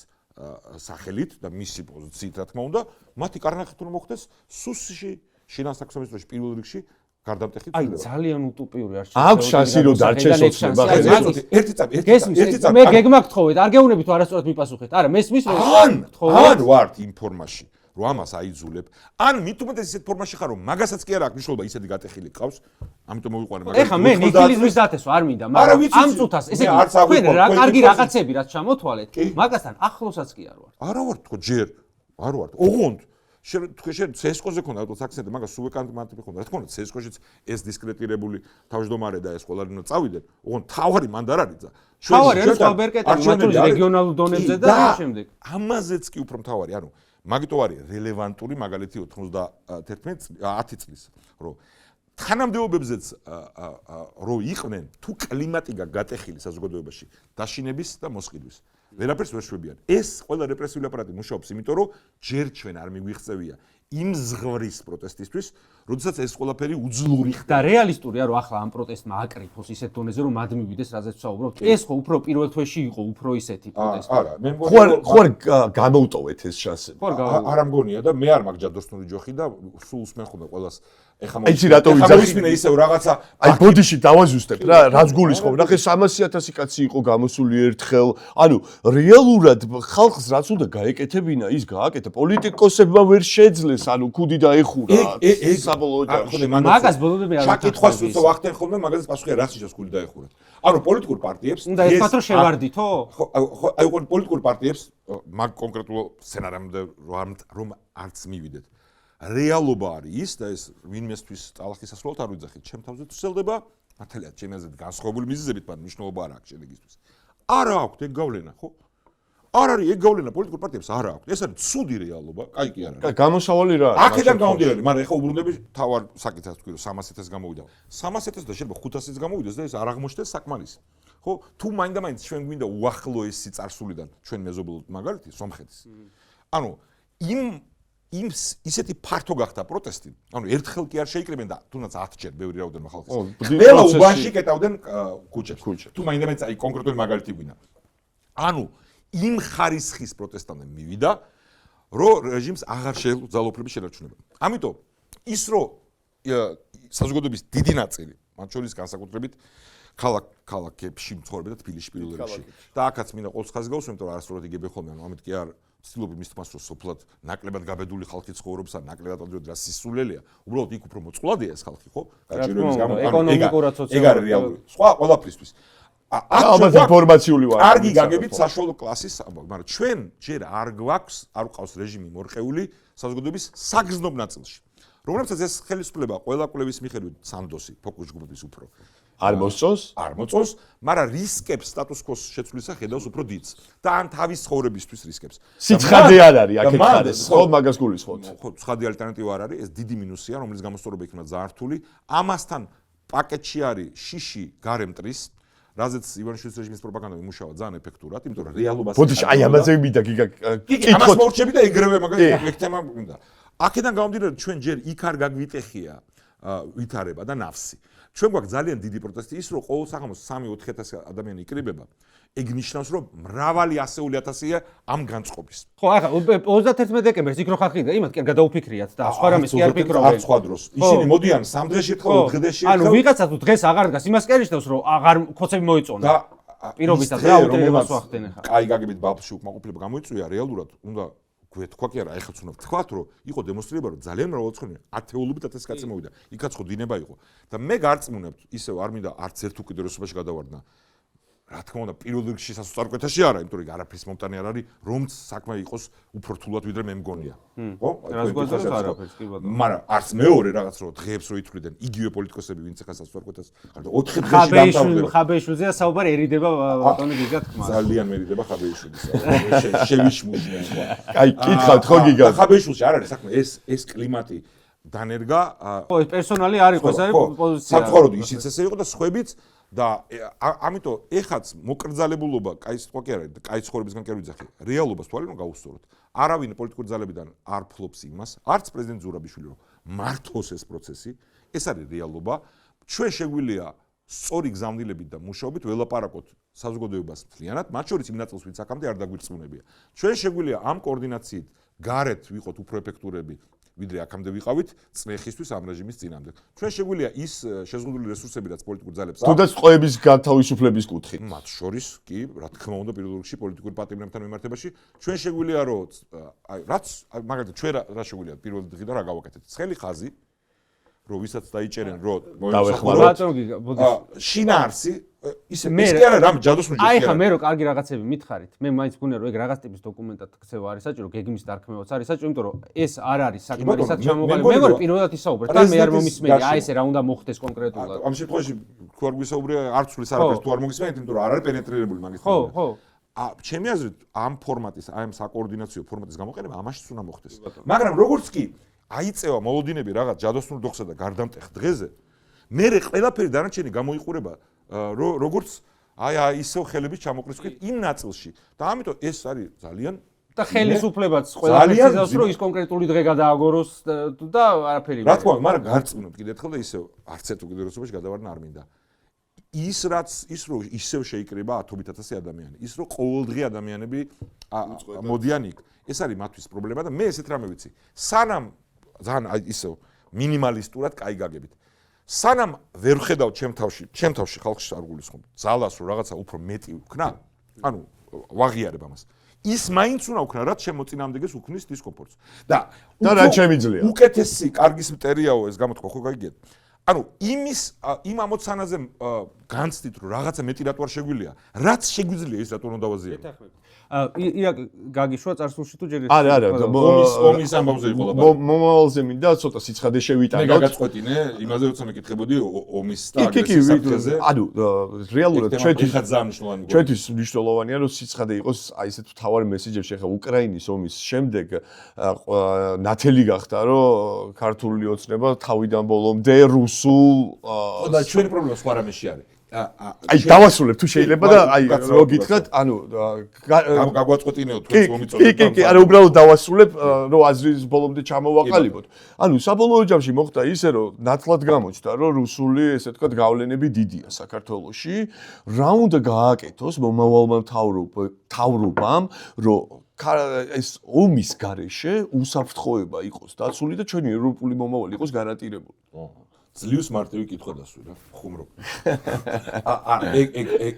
C: სახელით და მისი პოზიციით რა თქმა უნდა, მათი კარნახით უნდა მოხდეს სუსში, შინაგან საქმესტროში პირველ რიგში გარდამტეხი
A: აი
C: ცვლილება.
A: ძალიან უტოპიური არჩევნები.
B: აქვს შანსი რომ დარჩეს ოცნება.
C: ერთი წამი.
A: მე გეგმა გთხოვეთ, არ გეუბნებით თუ არასწორად მიპასუხეთ. არა, მესმის რომ
C: ან ვართ იმ ფორმაში, რომ ამას აიძულებ. ან მით უმეტეს ისეთ ფორმაში ხარ, რომ მაგასაც კი არ აქვს მნიშვნელობა, ისეთი გატეხილი ყავს. ამიტომ მოვიყვანე მაგალითად.
A: ეხა მე ნიჰილიზმის დათესვა არ მინდა, მაგრამ ამ წუთას ესე თქვენ რა კარგი რაღაცები რაც ჩამოთვალეთ, მაგასთან ახლოსაც კი არ ვარ.
C: არა ვარ თქო ჯერ. არ ვარ. ოღონდ შენ CSKO-ზე ქონდა ავტოს აქცენტი, მაგას სუბეკანტმატები ქონდა. რა თქმა უნდა, CSKO-შიც ეს დისკრეტირებული თავმჯდომარე და ეს ყველანი უნდა წავიდნენ. ოღონდ თავარი მანდ არ არის და
A: თავარი არის ხალბერკეტი, მათთვის რეგიონალურ დონეზე და ამ შემდეგ.
C: ამაზეც კი უფრო მთავარი, ანუ მაგიტო არის რელევანტური მაგალითი 10 წლის, რომ თანამდებობებზეც რო იყვნენ, თუ კლიმატი გატეხილი საზოგადოებაში დაშინების და მოსყიდვის. ვერაფერს ვერ შვებიან. ეს ყველა რეპრესიული აპარატი მუშაობს, იმიტომ რომ ჯერ ჩვენ არ მიგვიღწევია იმ ზღვრის პროტესტისთვის, როდესაც ეს ყველაფერი უძლური ხდება.
A: და რეალისტურია, რომ ახლა ამ პროტესტმა აკრიფოს ისეთ დონეზე, რომ მათ მივიდეს, რაზეც ვსაუბრობთ. ეს ხო უფრო პირველ თვეში იყო უფრო ისეთი პროტესტი.
C: არა, მე მგონი
B: ხوار გამოვტოვეთ ეს შანსი.
C: არ მგონია და მე არ მაქვს ჯადოსნური ჯოხი და სულ უსმენ ხოლმე ყველას ეხა
B: აიცი რატო ვიძახი
C: ისევ რაღაცა
B: აი ბოდიში დავაზუსტებ რა რაც გულისხმობ ნახე 300,000 კაცი იყო გამოსული ერთხელ ანუ რეალურად ხალხს რაც უნდა გაეკეთებინა ის გააკეთა პოლიტიკოსებმა ვერ შეძლეს ანუ ქუდი დაეხურა საბოლოო ჯამში
A: მაგას ბოლომდე არ
C: შაკითხვას უცო ვახდენ ხოლმე მაგას პასუხი რა შეიძლება ქუდი დაეხურა ანუ პოლიტიკურ პარტიებს
A: უნდა ეხათ რომ შევარდითო
C: აი პოლიტიკურ პარტიებს მაგ კონკრეტულ სცენარამდე რომ არც მივიდეთ რეალობა არის ის და ეს ვინმესთვის ტალახის ასრულოთ არ ვიძახით ჩემ თავზე თუ სელდება მართალია ჩემი აზრით განსხვავებული მიზეზებით მაგრამ მნიშვნელობა არ აქვს შეგიგისთვის არა აქვს ეგ გავლენა ხო არ არის ეგ გავლენა პოლიტიკურ პარტიებს არ აქვს ეს არის ცუდი რეალობა კაი კი არ არის
B: გამოსავალი რა
C: აქედან გამომდინარე მაგრამ ეხა უბრუნდები თავარ საკითხს თქვი რომ 300,000 გამოვიდა 300,000 და შეიძლება 500-იც გამოვიდეს და ეს არ აღმოჩნდეს საკმარისი ხო თუ მაინდა-მაინც ჩვენ გვინდა უახლოესი წარსულიდან ჩვენ მეზობლოთ მაგალითი სომხეთის ანუ იმ ისეთი ფართო გახდა პროტესტი. ანუ ერთხელ კი არ შეიკრიბნენ და თუნდაც 10 ჯერ ბევრი რაოდენობა ხალხის. ყველა უბანში კეტავდნენ ქუჩებს. თუ მაინდა-მაინც აი კონკრეტული მაგალითი გვინდა. ანუ იმ ხარისხის პროტესტამდე მივიდა, რომ რეჟიმს აღარ შეეძლო ძალაუფლების შენარჩუნება. ამიტომ ის რომ საზოგადოების დიდი ნაწილი, მათ შორის განსაკუთრებით ქალაქებში მცხოვრები და თბილისში პირველ რიგში. და აქაც მინდა ყოველთვის ხაზი გავუსვენ, იმიტომ რომ არასდროს იგები ხოლმე, ანუ ამით კი არ ცდილობ იმის თქმას, რომ სოფლად ნაკლებად გაბედული ხალხი ცხოვრობს ან ნაკლებად ადრეულ დროს სისულელია. უბრალოდ იქ უფრო მოწყვლადია ეს ხალხი, ხო? გაჭირვების გამო,
A: ეკონომიკურად სოციალურად.
C: ეგ არის რეალური. სხვა ყველაფრისთვის.
B: ალბათ ინფორმაციული ვარ.
C: კარგი გაგებით საშუალო კლასის, მაგრამ ჩვენ ჯერ არ გვაქვს, არ ყავს რეჟიმი მორყეული საზოგადოების საგრძნობ ნაწილში. რომლებსაც ეს ხელისუფლება ყველა კვლევის მიხედვით სანდოსი, ფოკუს ჯგუფების უფრო
B: არ მოსწონს?
C: არ მოწონს, მაგრამ რისკებს სტატუს კოს შეცვლისა ხედავს უფრო დიდს და ან თავის ცხოვრებისთვის რისკებს.
B: სიცხადე არ არის აქეთ ხარეს, ხო მაგას გულისხმობთ.
C: ხო, ცხადი ალტერნატივა არ არის, ეს დიდი მინუსია, რომელიც გამოსწორება იქნება ძალიან რთული. ამასთან პაკეტში არის შიში გარემტრის რაზეც ივანიშვილის რეჟიმის პროპაგანდა იმუშავა ძალიან ეფექტურად, იმიტომ რომ რეალობას
B: ბოდიში აი ამაზე მინდა
C: კი ამას მორჩები და ეგრევე მაგალითად ეგ თემა მინდა. აქედან გამომდინარე ჩვენ ჯერ იქ არ გაგვიტეხია ვითარება და ნავსი. ჩვენ გვაქვს ძალიან დიდი პროტესტი ის რომ ყოველ საღამოს 3-4 ადამიანი იკრიბება ეგ ნიშნავს რომ მრავალი ასეული ათასია ამ განწყობის
A: ხო ახლა 31 დეკემბერს იქ რო ხალხი და იმათ კი არ გადაუფიქრიათ და სხვა რამეს კი არ ფიქრობენ
C: არ სხვა დროს ისინი მოდიან სამდრეში ერთხელ დღეში
A: ანუ ვიღაცა თუ დღეს აღარ დგას იმას კი არ ნიშნავს რომ აღარ ხოცები მოიწონა
C: და
A: პირობითად რა უტირებას ვახდენ ახლა
C: კაი გაგებით ბავშვი უკმაყოფილება გამოიწვია რეალურად უნდა გვეთქვა კი არა ეხლა უნდა ვთქვათ რომ იყო დემონსტრირება რომ ძალიან მრავალწლიანი ათეულობით 1000 კაცი მოვიდა იქაც ხო დინება იყო და მე გარწმუნებთ ისევ არ მინდა არც ერთ უკიდურესობაში გადავარდნა რა თქმა უნდა პირველ რიგში სასწორკვეთაში არა იმიტომ რომ არაფრის მომტანი არ არის რომც საქმე იყოს უფრო რთულად ვიდრე მე მგონია ხო მაგრამ არც მეორე რაღაც რომ დღეებს რო ითვლიდნენ იგივე პოლიტიკოსები ვინც ახლა სასწორკვეთას ხარ და 4 დღეში დამთავრდება
A: ხაბეიშვილზეა საუბარიერიდება ბატონი გიგა თქმა
C: ძალიან მერიდება ხაბეიშვილის შევიშმუშნია
B: აი კითხავთ ხო გიგა
C: ხაბეიშვილში არ არის საქმე ეს კლიმატი დანერგა
A: ხო ეს პერსონალი არ იყო ეს არის პოზიცია
C: სამწუხაროდ ისიც ესე იყო და სხვაებიც და ამიტომ ეხაც მოკრძალებულობა კაი სხვა კი არის კაი ცხოვრებისგან კი არ ვიძახი რეალობას თვალე რომ გავუსწოროთ არავინ პოლიტიკურ ძალებიდან არ ფლობს იმას არც პრეზიდენტ ზურაბიშვილი რომ მართოს ეს პროცესი ეს არის რეალობა ჩვენ შეგვიძლია სწორი გზავნილებით და მუშაობით ველაპარაკოთ საზოგადოებას მთლიანად მათ შორის იმ ნაწილს ვინც აქამდე არ დაგვირწმუნებია ჩვენ შეგვიძლია ამ კოორდინაციით გარეთ ვიყოთ უფრო ეფექტურები ვიდრე აქამდე ვიყავით წნეხისთვის ამ რეჟიმის წინამდე. ჩვენ შეგვიძლია ის შეზღუდული რესურსები რაც პოლიტიკურ ძალებს აქვს.
B: თუნდაც ყოების განთავისუფლების კუთხით.
C: მათ შორის კი, რა თქმა უნდა, პირველ რიგში პოლიტიკურ პატიმრებთან მიმართებაში ჩვენ შეგვიძლია რომ აი რაც მაგალითად ჩვენ რა შეგვიძლია პირველ დღიდან რა გავაკეთეთ. ცხელი ხაზი რომ ვისაც დაიჭერენ რომ შინაარსი ისე ის კი არა რამ ჯადოსნური
A: აი ხა მე რო კარგი რაღაცები მითხარით მე მაინც მგონია რომ ეგ რაღაც ტიპის დოკუმენტად ქცევა არის საჭირო გეგმის დარქმევაც არის საჭირო იმიტომ რომ ეს არ არის საკმარისად ჩამოყალიბებული მე მგონი პირველად ისაუბრეთ და მე არ მომისმენია აი ესე რა უნდა მოხდეს კონკრეტულად
C: ამ შემთხვევაში თუ არ გვისაუბრე არც სulis არაფერს თუ არ მოგისმენთ იმიტომ რომ არ არის პენეტრირებული მაგის
A: ხო
C: ჩემი აზრით ამ ფორმატის, აი ამ საკოორდინაციო ფორმატის გამოყენება ამაშიც უნდა მოხდეს. მაგრამ როგორც კი აიწევა მოლოდინები რაღაც ჯადოსნურ დოხსა და გარდამტეხ დღეზე, მე ყველაფერი დანარჩენი გამოიყურება როგორც აი ისევ ხელების ჩამოყრისქვით იმ ნაწილში და ამიტომ ეს არის ძალიან
A: და ხელისუფლებაც ყველაფერს იზავს რომ ის კონკრეტული დღე გადააგოროს და არაფერი.
C: რა თქმა უნდა, მაგრამ გარწმუნებთ კიდევ ერთხელ და ისევ არც ერთ უკიდურესობაში გადავარდნა არ მინდა. ის რომ ისევ შეიკრება 10,000 ადამიანი, ის რომ ყოველდღე ადამიანები მოდიან იქ. ეს არის მათთვის პრობლემა და მე ესეთ რამე ვიცი. სანამ ძალიან ისევ მინიმალისტურად კაი გაგებით. სანამ ვერ ხედავ ჩემ თავში ხალხში არ გულისხმობ. ძალას რომ რაღაცა უფრო მეტი ვქნა, ანუ ვაღიარებ ამას. ის მაინც უნდა ვქნა, რაც შემოწინააღმდეგეს უქმნის დისკომფორტს. და
B: რა შემიძლია?
C: უკეთესი კარგის მტერიაო ეს გამოთქვა ხო გაგიგეთ? ანუ იმ ამოცანაზე განცდით რომ რაღაცა მეტი რატო არ შეგვიძლია, რაც შეგვიძლია ის რატო უნდა დავაზიარო.
A: გაგიშვა წარსულში თუ ჯერ
B: არა
C: ომის ამბავზე იყო ლაპარაკი.
B: მომავალზე მინდა ცოტა სიცხადე შევიტანოთ.
C: მე გაგაწყვეტინე, იმაზე როცა მეკითხებოდი ომის და აგრესიის საფრთხეზე.
B: ანუ რეალურად
C: ჩვენთვის
B: მნიშვნელოვანია რომ სიცხადე იყოს აი ესეთ მთავარი მესიჯებში. ახლა უკრაინის ომის შემდეგ ნათელი გახდა რომ ქართული ოცნება თავიდან ბოლომდე რუსულ
C: და ჩვენი პრობლემა სხვა რამეში არის.
B: აი დავასრულებ თუ შეიძლება და აი რო გითხრათ, ანუ
C: გაგვაწყვეტინეოთ თქვენ მომიწოდეთ.
B: კი, არა უბრალოდ დავასრულებ, რომ აზრის ბოლომდე ჩამოვაყალიბოთ. ანუ საბოლოო ჯამში მოხდა ისე, რომ ნათლად გამოჩნდა, რომ რუსული, ესე ვთქვათ, გავლენები დიდია საქართველოში. რა უნდა გააკეთოს მომავალმა მთავრობამ, რომ ეს ომის გარეშე უსაფრთხოება იყოს დაცული და ჩვენი ევროპული მომავალი იყოს გარანტირებული.
C: ძლივს მარტივი კითხვა დასვი რა, ხუმრობ.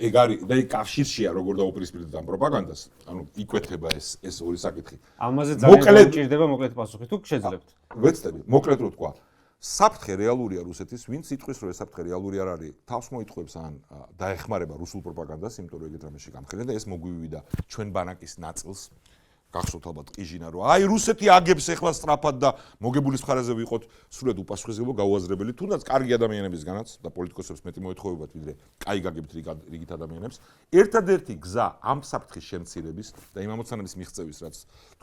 C: ეგ არის და ეგ კავშირშია როგორ დაუპირისპირდეთ ამ პროპაგანდას. ანუ იკვეთება ეს ორი საკითხი.
A: ამაზე ძალიან გჭირდება მოკლედ პასუხი თუ შეძლებთ.
C: ვეცდები, მოკლედ რო თქვა. საფრთხე რეალურია რუსეთის, ვინც იტყვის რომ ეს საფრთხე რეალური არ არის, თავს მოითხოვებს ან დაეხმარება რუსულ პროპაგანდას, იმიტომ რომ ეგეთ რამეში გამხდიან და ეს მოგვივიდა ჩვენ ბანაკის ნაწილს. გახსოვთ ალბათ ყიჟინა რომ აი რუსეთი აგებს ახლა სწრაფად და მოგებულის მხარეზე ვიყოთ სრულად უპასუხისმგებლო გაუაზრებელი თუნდაც კარგი ადამიანებისგანაც და პოლიტიკოსებს მეტი მოეთხოვებათ ვიდრე კაი გაგებთ რიგით ადამიანებს ერთადერთი გზა ამ საფრთხის შემცირების და იმ ამოცანების მიღწევის რაც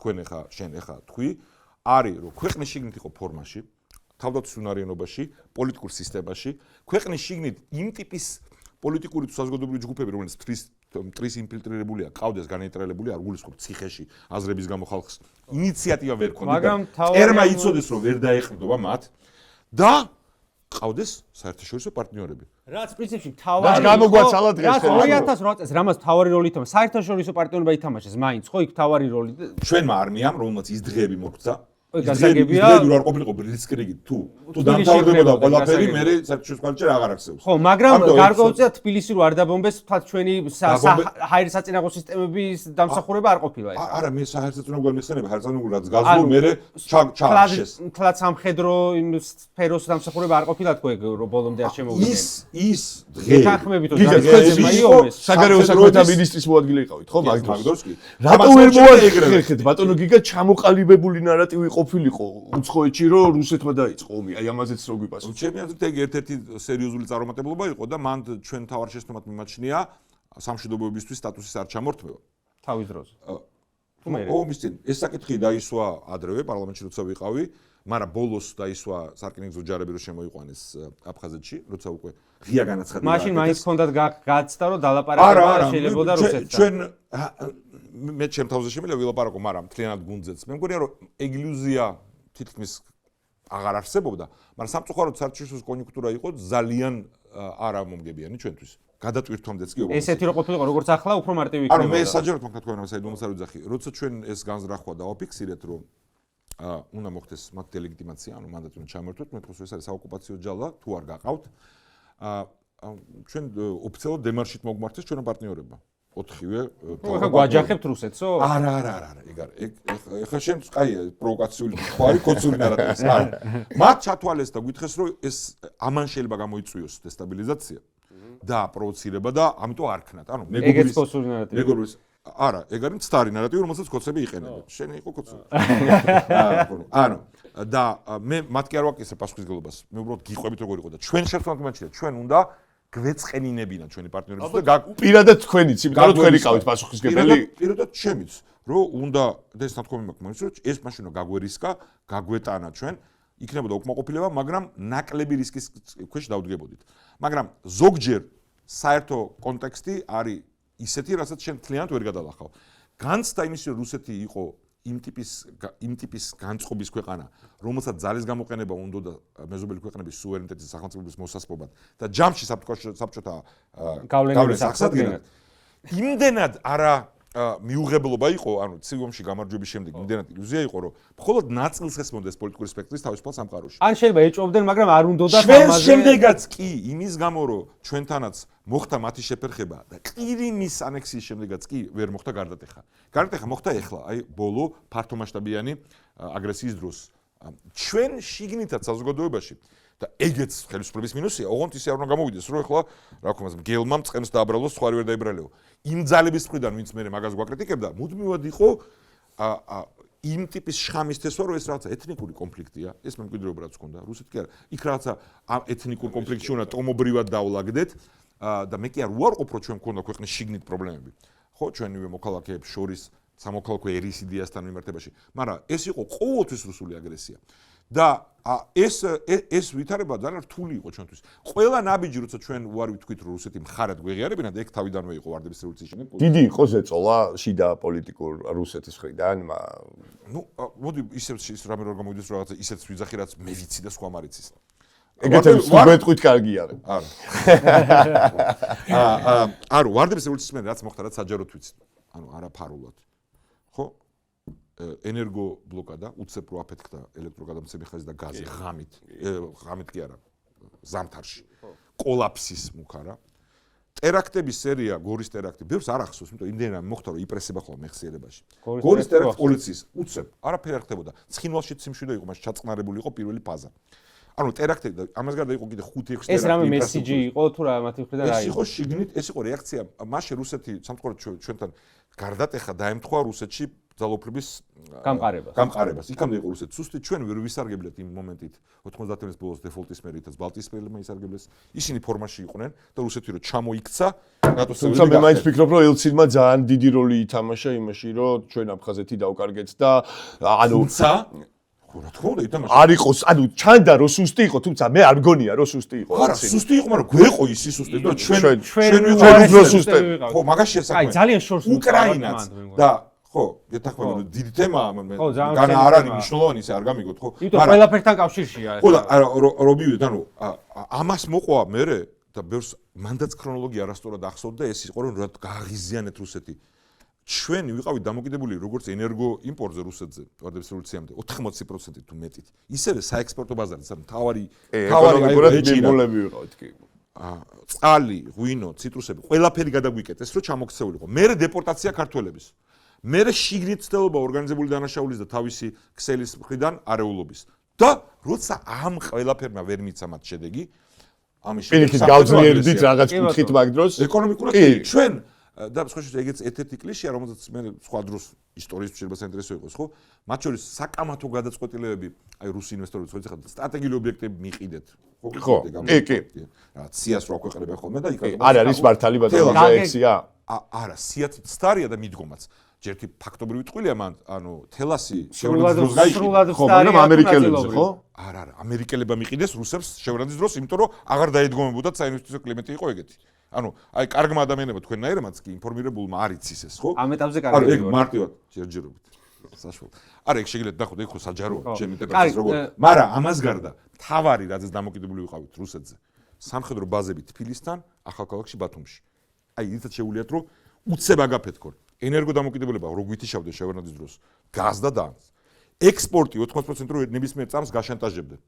C: თქვენ შენ თქვი არის რომ ქვეყნის შიგნით იყო ფორმაში თავდაცვის უნარიანობაში პოლიტიკურ სისტემაში ქვეყნის შიგნით იმ ტიპის პოლიტიკური თუ საზოგადოებრივი ჯგუფები რომელიც მტრის ინფილტრირებულია, ყავდეს განეიტრალებული, არ გულისხმობ ციხეში აზრების გამო ხალხს ინიციატივა ვერ ქონდა. ერმა იცოდეს რომ ვერ დაეყრდობა მათ და ყავდეს საერთაშორისო პარტნიორები.
A: რაც პრინციპში თავარი
B: გამოგვაცალა დღეს
A: 2008 წელს რამაც თავარი როლი ითამაშა, საერთაშორისო პარტნიორობა ითამაშეს მაინც, ხო იქ თავარი როლი.
C: ჩვენმა არმიამ, რომელმაც ის დღეები მოგვცა
A: გასაგებია
C: არ ყოფილიყო ბლიცკრიგი თუ დამთავრდებოდა ყველაფერი მე საერთაშორისო პარტნიორები აღარ აქცევს.
A: ხო, მაგრამ გარკვეულწილად თბილისი რო არ დაბომბეს, თქვათ ჩვენი ჰაერსაწინააღმდეგო სისტემების დამსახურება არ ყოფილა ეს.
C: არა, მე საერთაშორისო მეხსენები ჰაერსაწინააღმდეგო რაც გაზრო მე ჩაახშეს.
A: თლაც სამხედრო იმ სფეროს დამსახურება არ ყოფილა თქვენ რო ბოლომდე არ შემოვიდნენ.
C: ის დღე
A: თანხმებით რომ
B: საგარეო საქმეთა მინისტრის მოადგილე იყავით, ხო,
C: მაგდროს კი.
B: რატო ვერ მოახერხეთ ბატონო გიგა ჩამოყალიბებული ნარატივი ყოფილიყო უცხოეთში რომ რუსეთმა დაიწყო ომი, აი ამაზეც რო გვიპასუხეთ.
C: ჩემი აზრით ეგ ერთ-ერთი სერიოზული წარუმატებლობა იყო და მან ჩვენ თავარ შეცდომად მიმაჩნია სამშვიდობოებისთვის სტატუსის არ ჩამორთმევა.
A: თავის დროზე.
C: ომის წინ ეს საკითხი დაისვა ადრევე პარლამენტში როცა ვიყავი, მაგრამ ბოლოს დაისვა სარკინიგზო ჯარები რომ შემოიყვანეს აფხაზეთში, როცა უკვე ღია განაცხადი.
A: მაშინ მაინც ჰქონდათ გაცდა რომ დალაპარაკება შეიძლებოდა რუსეთთან.
C: ჩვენ მე ჩემ თავზე შემიძლია ვილაპარაკო, მაგრამ მთლიანად გუნდზეც. მე მგონია რომ ეგ ილუზია თითქმის აღარ არსებობდა, მაგრამ სამწუხაროდ საერთაშორისო კონიუნქტურა იყო ძალიან არამომგებიანი ჩვენთვის. გადატვირთვამდეც კი
A: ესეთი რო ყოფილიყო როგორც ახლა უფრო მარტივი იქნება.
C: ანუ მე საჯაროდ მაგ თქვენ საიდუმლოს არ ვიძახი. როცა ჩვენ ეს განზრახვა დავაფიქსირეთ, რომ უნდა მოხდეს მათ ელეგიტიმაცია, ანუ მანდატი უნდა ჩამოერთვათ, მე თვითონ ეს არის საოკუპაციო ჯალა, თუ არ გაყავთ. ჩვენ ოფიციალურად დემარშით მოგმართეს ჩვენო პარტნიორებმა. 4-ვე
A: ხო გვაჯახებთ რუსეთსო?
C: არა, ეგ ეხლა შენ კაია პროვოკაციული ხო არის კოცური ნარატივის. არა. მათ ჩათვალეს და გითხეს რომ ეს ამან შეიძლება გამოიწვიოს დესტაბილიზაცია და პროვოცირება და ამიტომ არ ქნათ. ანუ
A: მეგობრის კოცური ნარატივი.
C: მეგობრის არა, ეგ არის მცდარი ნარატივი, რომელსაც კოცები იყენებენ. შენ იყო კოცური. ანუ და მე მათ კი არ ვაკისრებ პასუხისგებლობას. მე უბრალოდ გიყვებით როგორ იყო და ჩვენ შეცდომად მიმაჩნია, ჩვენ უნდა გვეწყენინებინა ჩვენი პარტნიორები და
B: პირადად თქვენიც, იმიტომ რომ თქვენი ყავით პასუხისმგებელი.
C: პირადად ჩემიც, რომ უნდა და ეს ნათქვამი მაქვს, რომ ეს მაშინ გაგვერისკა, გაგვეტანა ჩვენ, იქნებოდა უკმაყოფილება, მაგრამ ნაკლები რისკის ქვეშ დავდგებოდით. მაგრამ ზოგჯერ საერთო კონტექსტი არის ისეთი, რასაც შენ თლიანად ვერ გადალახავ. განცდა იმის, რომ რუსეთი იყო იმ ტიპის განწყობის ქვეყანა, რომელსაც ძალის გამოყენება უნდოდა მეზობელი ქვეყნების სუვერენიტეტის სახელმწიფოების მოსასპობად და ჯამში საბჭოთა გავლენის აღსადგენად. იმდენად არა მიუღებლობა იყო, ანუ ცივ ომში გამარჯვების შემდეგ იმდენად ილუზია იყო, რომ მხოლოდ ნაწილს ესმოდეს პოლიტიკური სპექტრის თავისუფალ სამყაროში.
A: ან შეიძლება ეჭვობდნენ, მაგრამ არ უნდოდა
C: ამაზე. შემდეგაც კი, იმის გამო, რომ ჩვენთანაც მოხდა მათი შეფერხება და ყირიმის ანექსიის შემდეგაც კი ვერ მოხდა გარდატეხა. გარდატეხა მოხდა ეხლა, აი ბოლო ფართომასშტაბიანი აგრესიის დროს. ჩვენ შიგნითაც საზოგადოებაში და ეგეც ხელისუფლების მინუსია, ოღონდ ისე არ უნდა გამოვიდეს, რომ ეხლა, რა ქვია, მგელმა მწყემს დააბრალოს, სხვა ვერ დაიბრალეო. იმ ძალების მხრიდან, ვინც მე მაგას გვაკრიტიკებდა, მუდმივად იყო იმ ტიპის შხამის თესვა, რომ ეს რაღაცა ეთნიკური კონფლიქტია, ეს მემკვიდრეობა რაც ჰქონდა, რუსეთი კი არა. იქ რაღაცა ამ ეთნიკურ კონფლიქტში უნდა ტომობრივად დავლაგდეთ და მე კი არ უარყოფ, რომ ჩვენ მქონდა ქვეყნის შიგნით პრობლემები. ხო, ჩვენივე მოქალაქეებს შორის სამოქალაქო ერის იდეასთან მიმართებაში, მაგრამ ეს იყო ყოველთვის რუსული აგრესია. და ეს ვითარება ძალიან რთული იყო ჩვენთვის. ყველა ნაბიჯი, როცა ჩვენ უარი ვთქვით, რომ რუსეთი მხარად გვეღიარებინა და ეგ თავიდანვე იყო ვარდების რევოლუციის შემდეგ.
B: დიდი იყო ზეწოლა შიდა პოლიტიკურ რუსეთის მხრიდან.
C: ნუ, მოდი ისევ ის რამე რომ გამოვიდეს რომ რაღაცა ისეთ ვიძახი, რაც მე ვიცი და სხვა მარიცის.
B: ეგეთებს ვეთქვით კარგი არის.
C: არა, ვარდების რევოლუციის შემდეგ რაც მოხდა, რაც საჯაროდ ვიცით. ანუ არაფარულად. ხო? ენერგო ბლოკადა, უცებ რო აფეთქდა ელექტროგადამცემი ხაზი და გაზი ღამით კი არა, ზამთარში. კოლაფსის მუქარა. ტერაქტების სერია, გორის ტერაქტი, ბევრს არ ახსოვს, იმიტომ იმდენად მოხდა რომ იპრესება ხოლმე მეხსიერებაში. გორის ტერაქტი პოლიციის უცებ არაფერი არ ხდებოდა. ცხინვალში სიმშვიდე იყო, მას ჩაწყნარებული იყო პირველი ფაზა. ანუ ტერაქტი და ამას გარდა იყო კიდე 5-6 ტერაქტი.
A: ეს რამე მესიჯი იყო თუ რა მათი მხრიდან რა იყო?
C: ეს იყო შიგნით, ეს იყო რეაქცია. მაშინ რუსეთი სამწუხაროდ ჩვენთან გარდატეხა დაემთხვა რუსეთში ძალაუფლების გამყარებას. იქამდე იყო რუსეთი სუსტი, ჩვენ ვერ ვისარგებლეთ იმ მომენტით 90-იანის ბოლოს დეფოლტის მერითაც ბალტიისპირელებმა ისარგებლეს. ისინი ფორმაში იყვნენ და რუსეთი რო ჩამოიქცა, ნატოს წევრები
B: გახდნენ. მე მაინც ვფიქრობ, რომ ელცინმა ძალიან დიდი როლი ითამაშა იმაში, რომ ჩვენ აფხაზეთი დავკარგეთ და ანუ
C: ხო, რა თქმა უნდა, ითამაშა.
B: არ იყოს, ანუ ჩანდა რომ სუსტი იყო, თუმცა მე არ გონია რომ სუსტი იყო.
C: არა, სუსტი იყო, მაგრამ გვეყო ის სუსტი და ჩვენ
B: უფრო სუსტები.
C: ხო, მაგაში
A: აი, ძალიან შორს
C: უკრაინაც და ხო, ეთახმება დიდი თემაა, განა არ არის მნიშვნელოვანი, ისე არ გამიგოთ, ხო?
A: იმიტომ ყველაფერთან კავშირშია ეს.
C: ხო, და რო მივიდეთ, ანუ ამას მოყვა მერე და ბევრს მანდაც ქრონოლოგია არასწორად ახსოვდა და ეს იყო რომ რა გააღიზიანეთ რუსეთი. ჩვენ ვიყავით დამოკიდებული როგორც ენერგო იმპორტზე რუსეთზე, ვარდების რევოლუციამდე 80% თუ მეტით. ისევე საექსპორტო ბაზარზე, თავარი
B: მიმოლები ვიყავით კი.
C: წყალი, ღვინო, ციტრუსები, ყველაფერი გადაგვიკეტეს, რომ ჩამოქცეულიყო. მერე დეპორტაცია ქართველების. მერე შიგნით ცდელობა ორგანიზებული დანაშაულის და თავისი ქსელის მხრიდან არეულობის. და როცა ამ ყველაფერმა ვერ მიცა მათ შედეგი, ამის
B: პირიქით გავძლიერდით რაღაც კუთხით მაგ დროს.
C: ეკონომიკურად კი, ჩვენ და სხვა შეიძლება ეგეც ერთ-ერთი კლიშეა, რომელზეც მე სხვა დროს ისტორიის შეიძლება საინტერესო იყოს, ხო? მათ შორის საკამათო გადაწყვეტილებები, აი რუსი ინვესტორებს ხო ეხლა სტრატეგიული ობიექტები მიყიდეთ.
B: ხო, კი.
C: რა ციას რო აქვეყნებენ ხოლმე და იქ
B: არ არის მართალი ბატონო ექსია.
C: არა, სიაც სტარია და მიდგომაც. ჯერთი ფაქტობრივი ტყუილია მან, ანუ თელასი შევრანდის დროს გაიყიდა.
B: ხო, მაგრამ ამერიკელებს ხო?
C: არა, ამერიკელებმა მიყიდეს რუსებს შევრანდის დროს, იმიტომ რომ აღარ დაედგომებოდათ საინვესტიციო კლიმატი იყო ეგეთი. ანუ აი კარგმა ადამიანებმა თქვენნაირებმაც კი ინფორმირებულმა არ იცის ეს, ხო?
A: ამ ეტაპზე კარგი.
C: არა, ეგ მარტივად ჯერჯერობით. საშუალო. არა, ეგ შეგიძლიათ ნახოთ, ეგ ხო საჯაროა, ჩემი ინტერპრეტაციით როგორ. მაგრამ ამას გარდა, თავარი რაზეც დამოკიდებული ვიყავით რუსეთზე. სამხედრო ბაზები თბილისთან, ახალქალაქში ბათუმში. აი, იცით შეუძლიათ რომ უცებ აგაფეთქონ. ენერგო დამოკიდებულება რო გვითიშავდნენ შევრანდის დროს, გაზ და დანს. ექსპორტი 80% რო ნებისმიერ წამს გაშანტაჟებდნენ.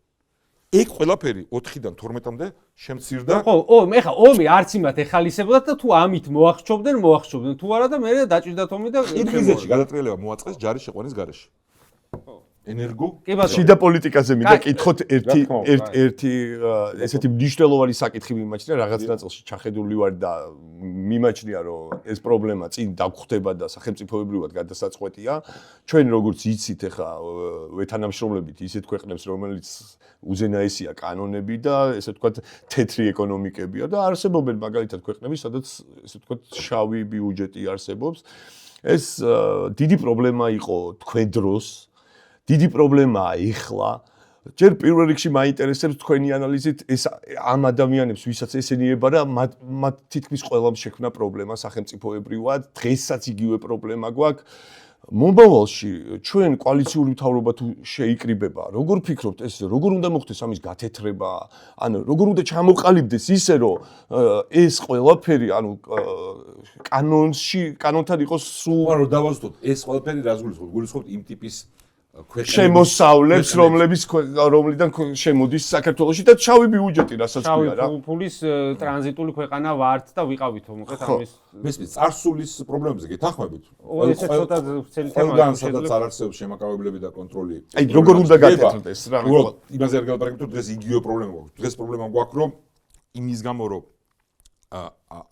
C: ეგ ყველაფერი 4-დან 12-მდე შემცირდა.
A: ხო, ეხა ომი არც იმათ ეხალისებოდათ და თუ ამით მოახშობდნენ, თუ არა და მე დაჭირდათ ომი და
C: ინგლისში გადატრიალება მოაწყეს ჯარის შეყვანის გარეშე. ენერგო
A: კი ბატონო.
B: შიდა პოლიტიკაზე მინდა
A: კაი,
B: კითხოთ
C: რა თქმა უნდა,
B: ერთი ესეთი მნიშვნელოვანი საკითხი მიმაჩნია, რაღაც ნაწილში ჩახედული ვარ და მიმაჩნია, რომ ეს პრობლემა წინ დაგხვდება და სახელმწიფოებრივად გადასაწყვეტია. ჩვენ როგორც იცით, ეხა ვეთანამშრომლებით ისეთ ქვეყნებს, რომელიც უზენაესია კანონები და ესე ვთქვათ, თეთრი ეკონომიკებია და არსებობენ მაგალითად ქვეყნები, სადაც ესე ვთქვათ, შავი ბიუჯეტი არსებობს. ეს დიდი პრობლემა იყო თქვენ დროს. დიდი პრობლემაა ეხლა. ჯერ პირველ რიგში მაინტერესებს თქვენი ანალიზით ეს ამ ადამიანებს, ვისაც ესენიება და მათ თითქმის ყველამ შექმნა პრობლემა სახელმწიფოებრივად, დღესაც იგივე პრობლემა გვაქვს. მომავალში ჩვენ კოალიციური მთავრობა თუ შეიკრიბება, როგორ ფიქრობთ ეს როგორ უნდა მოხდეს ამის გათეთრება? ანუ როგორ უნდა ჩამოყალიბდეს ისე რომ ეს ყველაფერი, ანუ კანონთან იყოს სულ
C: ანუ დავასწოთ, ეს ყველაფერი რას გულისხმობთ? გულისხმობთ იმ ტიპის
B: შემოსავლებს, რომლიდან შემოდის საქართველოში და შავი ბიუჯეტი, რასაც ქვია რა.
A: შავი ფულის ტრანზიტული ქვეყანა ვართ და ვიყავითო, მოკლედ ამის
C: მესმის წარსულის პრობლემებზე გეთანხმებით?
A: ესე ცოტა ვრცელი თემაა.
C: ყველგან სადაც არ არსებობს შემაკავებლები და კონტროლი.
B: აი, როგორ უნდა გაკეთდეს რა?
C: იმაზე არ გელაპარაკებთ, რომ დღეს იგივე პრობლემა გვაქვს. დღეს პრობლემა გვაქვს, რომ იმის გამო, რომ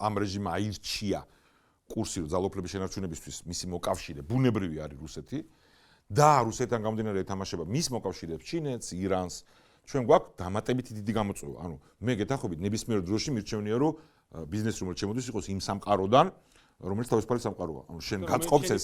C: ამ რეჟიმმა აირჩია კურსი ძალაუფლების შენარჩუნებისთვის მისი მოკავშირე, ბუნებრივი არის რუსეთი. და რუსეთთან გამომდინარე ეთამაშება მის მოკავშირეებს ჩინეთს, ირანს. ჩვენ გვაქვს დამატებითი დიდი გამოწვევა. ანუ მე გეთანხმებით ნებისმიერ დროში მირჩევნია რომ ბიზნესი რომელიც შემოდის იყოს იმ სამყაროდან, რომელიც თავისუფალი სამყაროა. ანუ შენ გაწყობს ეს.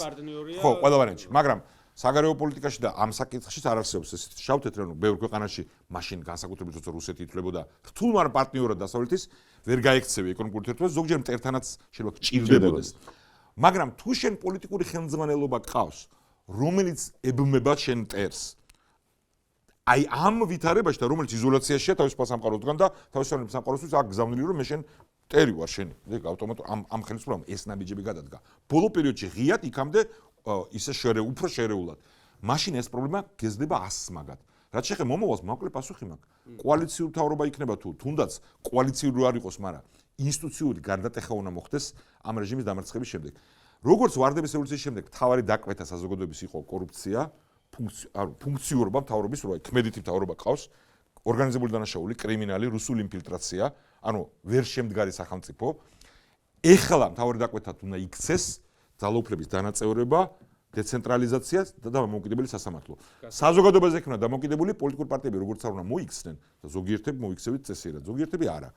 C: ხო, ყველა ვარიანტში, მაგრამ საგარეო პოლიტიკაში და ამ საკითხშიც არ არსებობს ეს შავ-თეთრი, ანუ ბევრ ქვეყანაში მაშინ განსაკუთრებით როცა რუსეთი ითვლებოდა რთულმარ პარტნიორად დასავლეთის ვერ გაექცევი ეკონომიკური ურთიერთობა, ზოგჯერ მტერთანაც შეიძლება გჭირდებოდეს. მაგრამ თუ შენ პოლიტიკური ხელმძღვანელობა გყავს, რომელიც ებმება შენ მტერს. აი ამ ვითარებაში და რომელიც იზოლაციაშია თავისუფალ სამყაროდან და თავისუფალ სამყაროსთვის აქ გზავნილი რომ მე შენ მტერი ვარ შენი. ეგ ავტომატურად ამ ხელისუფლებამ ეს ნაბიჯები გადადგა. ბოლო პერიოდში ღიად იქამდე ისე უფრო შერეულად. მაშინ ეს პრობლემა გეზდება ასმაგად. რაც შეეხება მომავალს, მოკლე პასუხი მაქვს. კოალიციური მთავრობა იქნება თუ თუნდაც კოალიციური არ იყოს, მაგრამ ინსტიტუციური გარდატეხა უნდა მოხდეს ამ რეჟიმის დამარცხების შემდეგ. როგორც ვარდების რევოლუციის შემდეგ მთავარი დაკვეთა საზოგადოების იყო კორუფცია, ფუნქციურობა მთავრობის როა, ქმედითი მთავრობა ყავს, ორგანიზებული დანაშაული, კრიმინალი, რუსული ინფილტრაცია, ანუ ვერ შემდგარი სახელმწიფო. ეხლა მთავარი დაკვეთად უნდა იქცეს ძალაუფლების დანაწევრება, დეცენტრალიზაცია და დამოუკიდებელი სასამართლო. საზოგადოებაზე იქნება დამოუკიდებელი პოლიტიკური პარტიები, როგორც არ უნდა მოიქცნენ და ზოგიერთები მოიქცევით წესიერად, ზოგიერთები არა.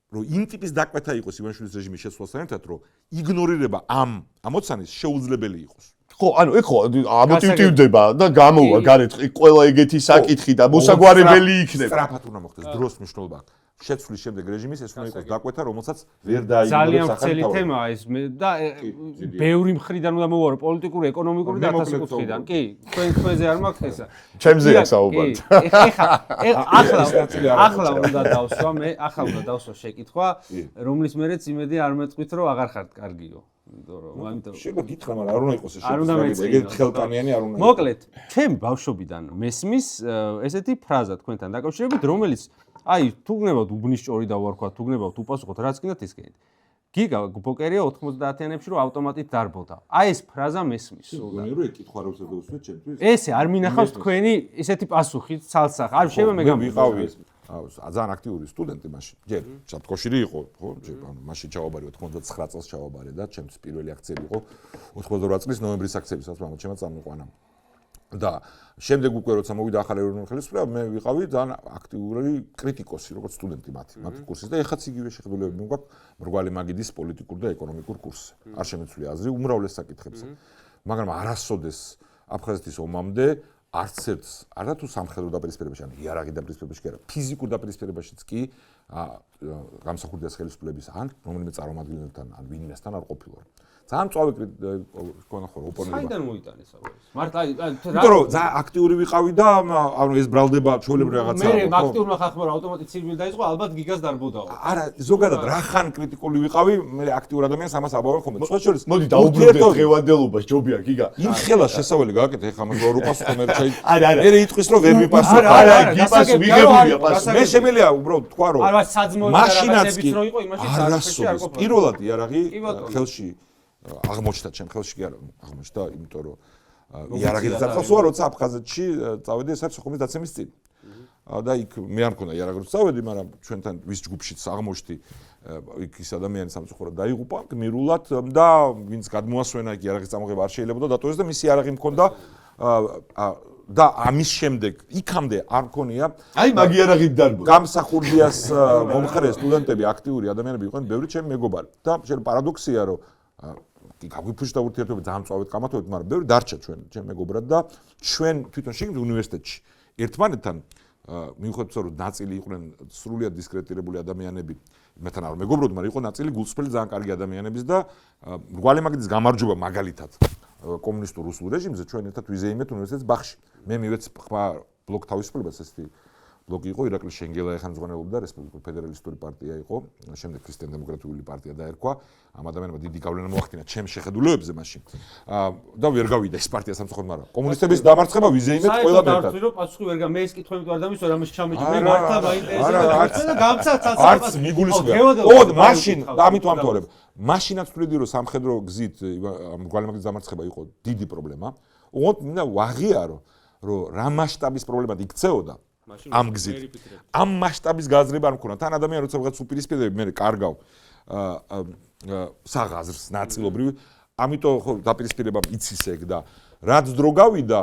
C: რომ იმ ტიპის დაკვეთა იყოს ივანიშვილის რეჟიმის შეცვლასთან ერთად, რომ იგნორირება ამ ამოცანის შეუძლებელი იყოს.
B: ხო, ანუ ეხო ამოტივდება და გამოვა გარეთ ყველა ეგეთი საკითხი და მოსაგვარებელი იქნება.
C: სწრაფად უნდა მოხდეს დროს მნიშვნელობა. შეცვლის შემდეგ რეჟიმის ეს უნდა იყოს დაკვეთა, რომელსაც ვერ დაიგნორებს
A: ძალიან ვრცელი თემაა ეს და ბევრი მხრიდან უნდა მოვარო, პოლიტიკური, ეკონომიკური და 1000 კუთხიდან. კი, თქვენზე არ მაქვს ესა.
B: ჩემზე აქ საუბარი.
A: ახლა უნდა დავსვა მე, ახლა უნდა დავსვა შეკითხვა, რომლის მერეც იმედი არ მეწყვით, რომ აღარ ხართ კარგიო.
C: შეიძლება გითხრა, მაგრამ არ უნდა იყოს ეს შეკითხვა. ეგეთ ხელკანიანი არ უნდა იყოს.
A: მოკლედ, ჩემ ბავშვობიდან მესმის ესეთი ფრაზა თქვენთან დაკავშირებით, რომელიც აი, თუ გნებავთ უბნიშჭორი და ვარქვა, თუ გნებავთ უპასუხოთ, რაც კიდათ ის გენით. გიგა ბოკერია 90-იანებში რომ ავტომატით დარბოდა. აი ეს ფრაზა მესმის სულ.
C: მე რო ეკითხვა რომ შევდივართ ჩემთვის.
A: ესე არ მინახავს თქვენი ესეთი პასუხი ცალსახ. არ შეიძლება მე
C: ვიყავი ეს. ძალიან აქტიური სტუდენტი მაშინ. ჯერ ჩაფკოშირი იყო, ხო? ანუ მაშინ ჩავაბარე 99 წელს ჩავაბარე და ჩემთვის პირველი აქციები იყო 88 წლის ნოემბრის აქციები, სადაც მამაჩემაც წამოყვანა. და შემდეგ უკვე როცა მოვიდა ახალი ეროვნული ხელისუფლება, მე ვიყავი ძალიან აქტიური კრიტიკოსი, როგორც სტუდენტი მათი კურსის და ეხაც იგივე შეხედულებები მოგაქვს მრგვალი მაგიდის პოლიტიკურ და ეკონომიკურ კურსზე. არ შემეცვლი აზრი უმრავლეს საკითხებზე. მაგრამ არასოდეს აფხაზეთის ომამდე არც ერთს, არა თუ სამხედრო დაპირისპირებაში, ან იარაღი დაპირისპირებაში კი არა, ფიზიკურ დაპირისპირებაშიც კი გამსახურდიას ხელისუფლების ან რომელიმე წარმომადგენელთან ან ვინმესთან არ ყოფილა. ძალიან წავი ქონა ხო ოპონენტი.
A: საიდან მოიტანეს ახლა? მართლა
C: იმიტომ რომ ძალიან აქტიური ვიყავი და ანუ ეს ბრალდება ჩვეულებრივ რაღაცაა.
A: მე აქტიურმა ხალხმა რა ავტომატით სირბილი დაიწყო, ალბათ გიგას დარბოდაო.
C: არა, ზოგადად რახან კრიტიკული ვიყავი, მე აქტიურ ადამიანს ამას აბავენ ხომ. სხვა შორის
B: მოდი დაუბრუნდეთ დღევანდელობას, ჯობია გიგა.
C: იმ ხელა შესავალი გააკეთე ახლა მას რო პასუხო მე ჩაი.
B: არა,
C: მე იტყვის რომ ვერ მიპასუხო.
B: არა, გიპას მიღებულია პასუხი.
C: მე შემიძლია უბრალოდ თქვა რომ
A: არა, საძმოები და რაღაცებიც რო იყო, იმაში
C: საერთოდ არ ყოფილა. პირველად იარაღი ხელში აღმოჩნდა ჩემ ხელში კი არა აღმოჩნდა, იმიტომ რომ იარაღით დაწყავსოა, როცა აფხაზეთში წავედი, ეს არის სოხუმის დაცემის წინ. და იქ მე არ მქონდა იარაღით წავედი, მაგრამ ჩვენთან ვის ჯგუფშიც აღმოჩნდი იქ ის ადამიანი სამწუხაროდ დაიღუპა გმირულად და ვინც გადმოასვენა იქ იარაღის წამოღება არ შეიძლება დატოვეს და მისი იარაღი მქონდა და ამის შემდეგ იქამდე არ მქონია
B: აი მაგ იარაღით დარბო
C: გამსახურდიას მომხრე სტუდენტები აქტიური ადამიანები იყვნენ ბევრი ჩემი მეგობარი და შეიძლება პარადოქსია რომ გაგვიფუშდა ურთიერთობა ძალიან წავედ კამათობით მაგრამ ბევრი დარჩა ჩემ მეგობრად და ჩვენ თვითონ შეგიძლია უნივერსიტეტში ერთმანეთთან მიუხედავად რომ ნაწილი იყვნენ სრულიად დისკრეტირებული ადამიანები მეთან არ მეგობრობდი მაგრამ იყო ნაწილი გულწრფელი ძალიან კარგი ადამიანების და მრგვალი მაგდის გამარჯობა მაგალითად კომუნისტურ რუსულ რეჟიმზე ჩვენ ერთად ვიზეიმეთ უნივერსიტეტის ბაღში მე მივეცი ხმა ბლოკ თავისუფლებას ესეთი ბლოკი იყო ირაკლი შენგელა ეხანძღვანელობდა რესპუბლიკურ ფედერალისტური პარტია იყო შემდეგ ქრისტიან-დემოკრატიული პარტია დაერქვა ამ ადამიანებმა დიდი გავლენა მოახდინა ჩემს შეხედულებებზე მაშინ და ვერ გავიდა ეს პარტია სამწუხაროდ მაგრამ კომუნისტების დამარცხება ვიზეიმეთ ყველა ერთად
A: საერთოდ პასუხი ვერ მე ეს კითხვები თუ არ დამისვა რამე ჩამეჭი მე მართლა მაინტერესებს და გამცაცაც
C: არც მიგულისხმება ოდ მაშინ ამით ვამთავრებ მაშინაც ვთვლიდი რომ სამხედრო გზით მრგვალი მაგის დამარცხება იყო დიდი პრობლემა ოდ მინდა ვაღიარო რომ რა მასშტაბის პრობლემად იქცეოდა ამ გზით ამ მასშტაბის გააზრება არ მქონდა თან ადამიანი როცა ვიღაც უპირისპირდები მე კარგავ საღაზრს ნაწილობრივ ამიტომ ხო დაპირისპირება იცის ეგ და რაც დრო გავიდა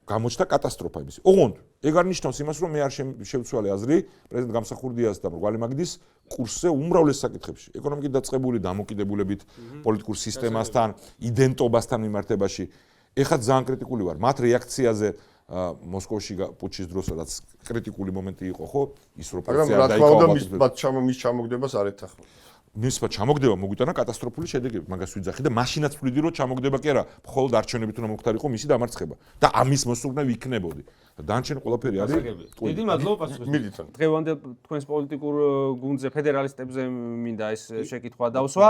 C: გამოჩნდა კატასტროფა იმის ოღონდ ეგ არ ნიშნავს იმას რომ მე არ შევცვალე აზრი პრეზიდენტ გამსახურდიას და მრგვალი მაგდის კურსზე უმრავლეს საკითხებში ეკონომიკით დაწყებული დამოკიდებულებით პოლიტიკურ სისტემასთან იდენტობასთან მიმართებაში ეხლა ძალიან კრიტიკული ვარ მათ რეაქციაზე მოსკოვში პუჩის დროს რაც კრიტიკული მომენტი იყო ხო ის რო პროცესია
B: დაიკავა მის ჩამოგდებას არ ეთახმა
C: მისმა ჩამოგდება მოგვიტანა კატასტროფული შედეგები მაგას ვიძახი და მაშინაც ვფლიდი რომ ჩამოგდება კი არა მხოლოდ არჩევნებით უნდა მომხდარიყო მისი დამარცხება და ამის მოსურნე ვიქნებოდი და დანარჩენი ყველაფერი არის
A: დიდი მადლობა პასუხისგებლად დღევანდელ თქვენს პოლიტიკურ გუნდზე ფედერალისტებზე მინდა ეს შეკითხვა დავსვა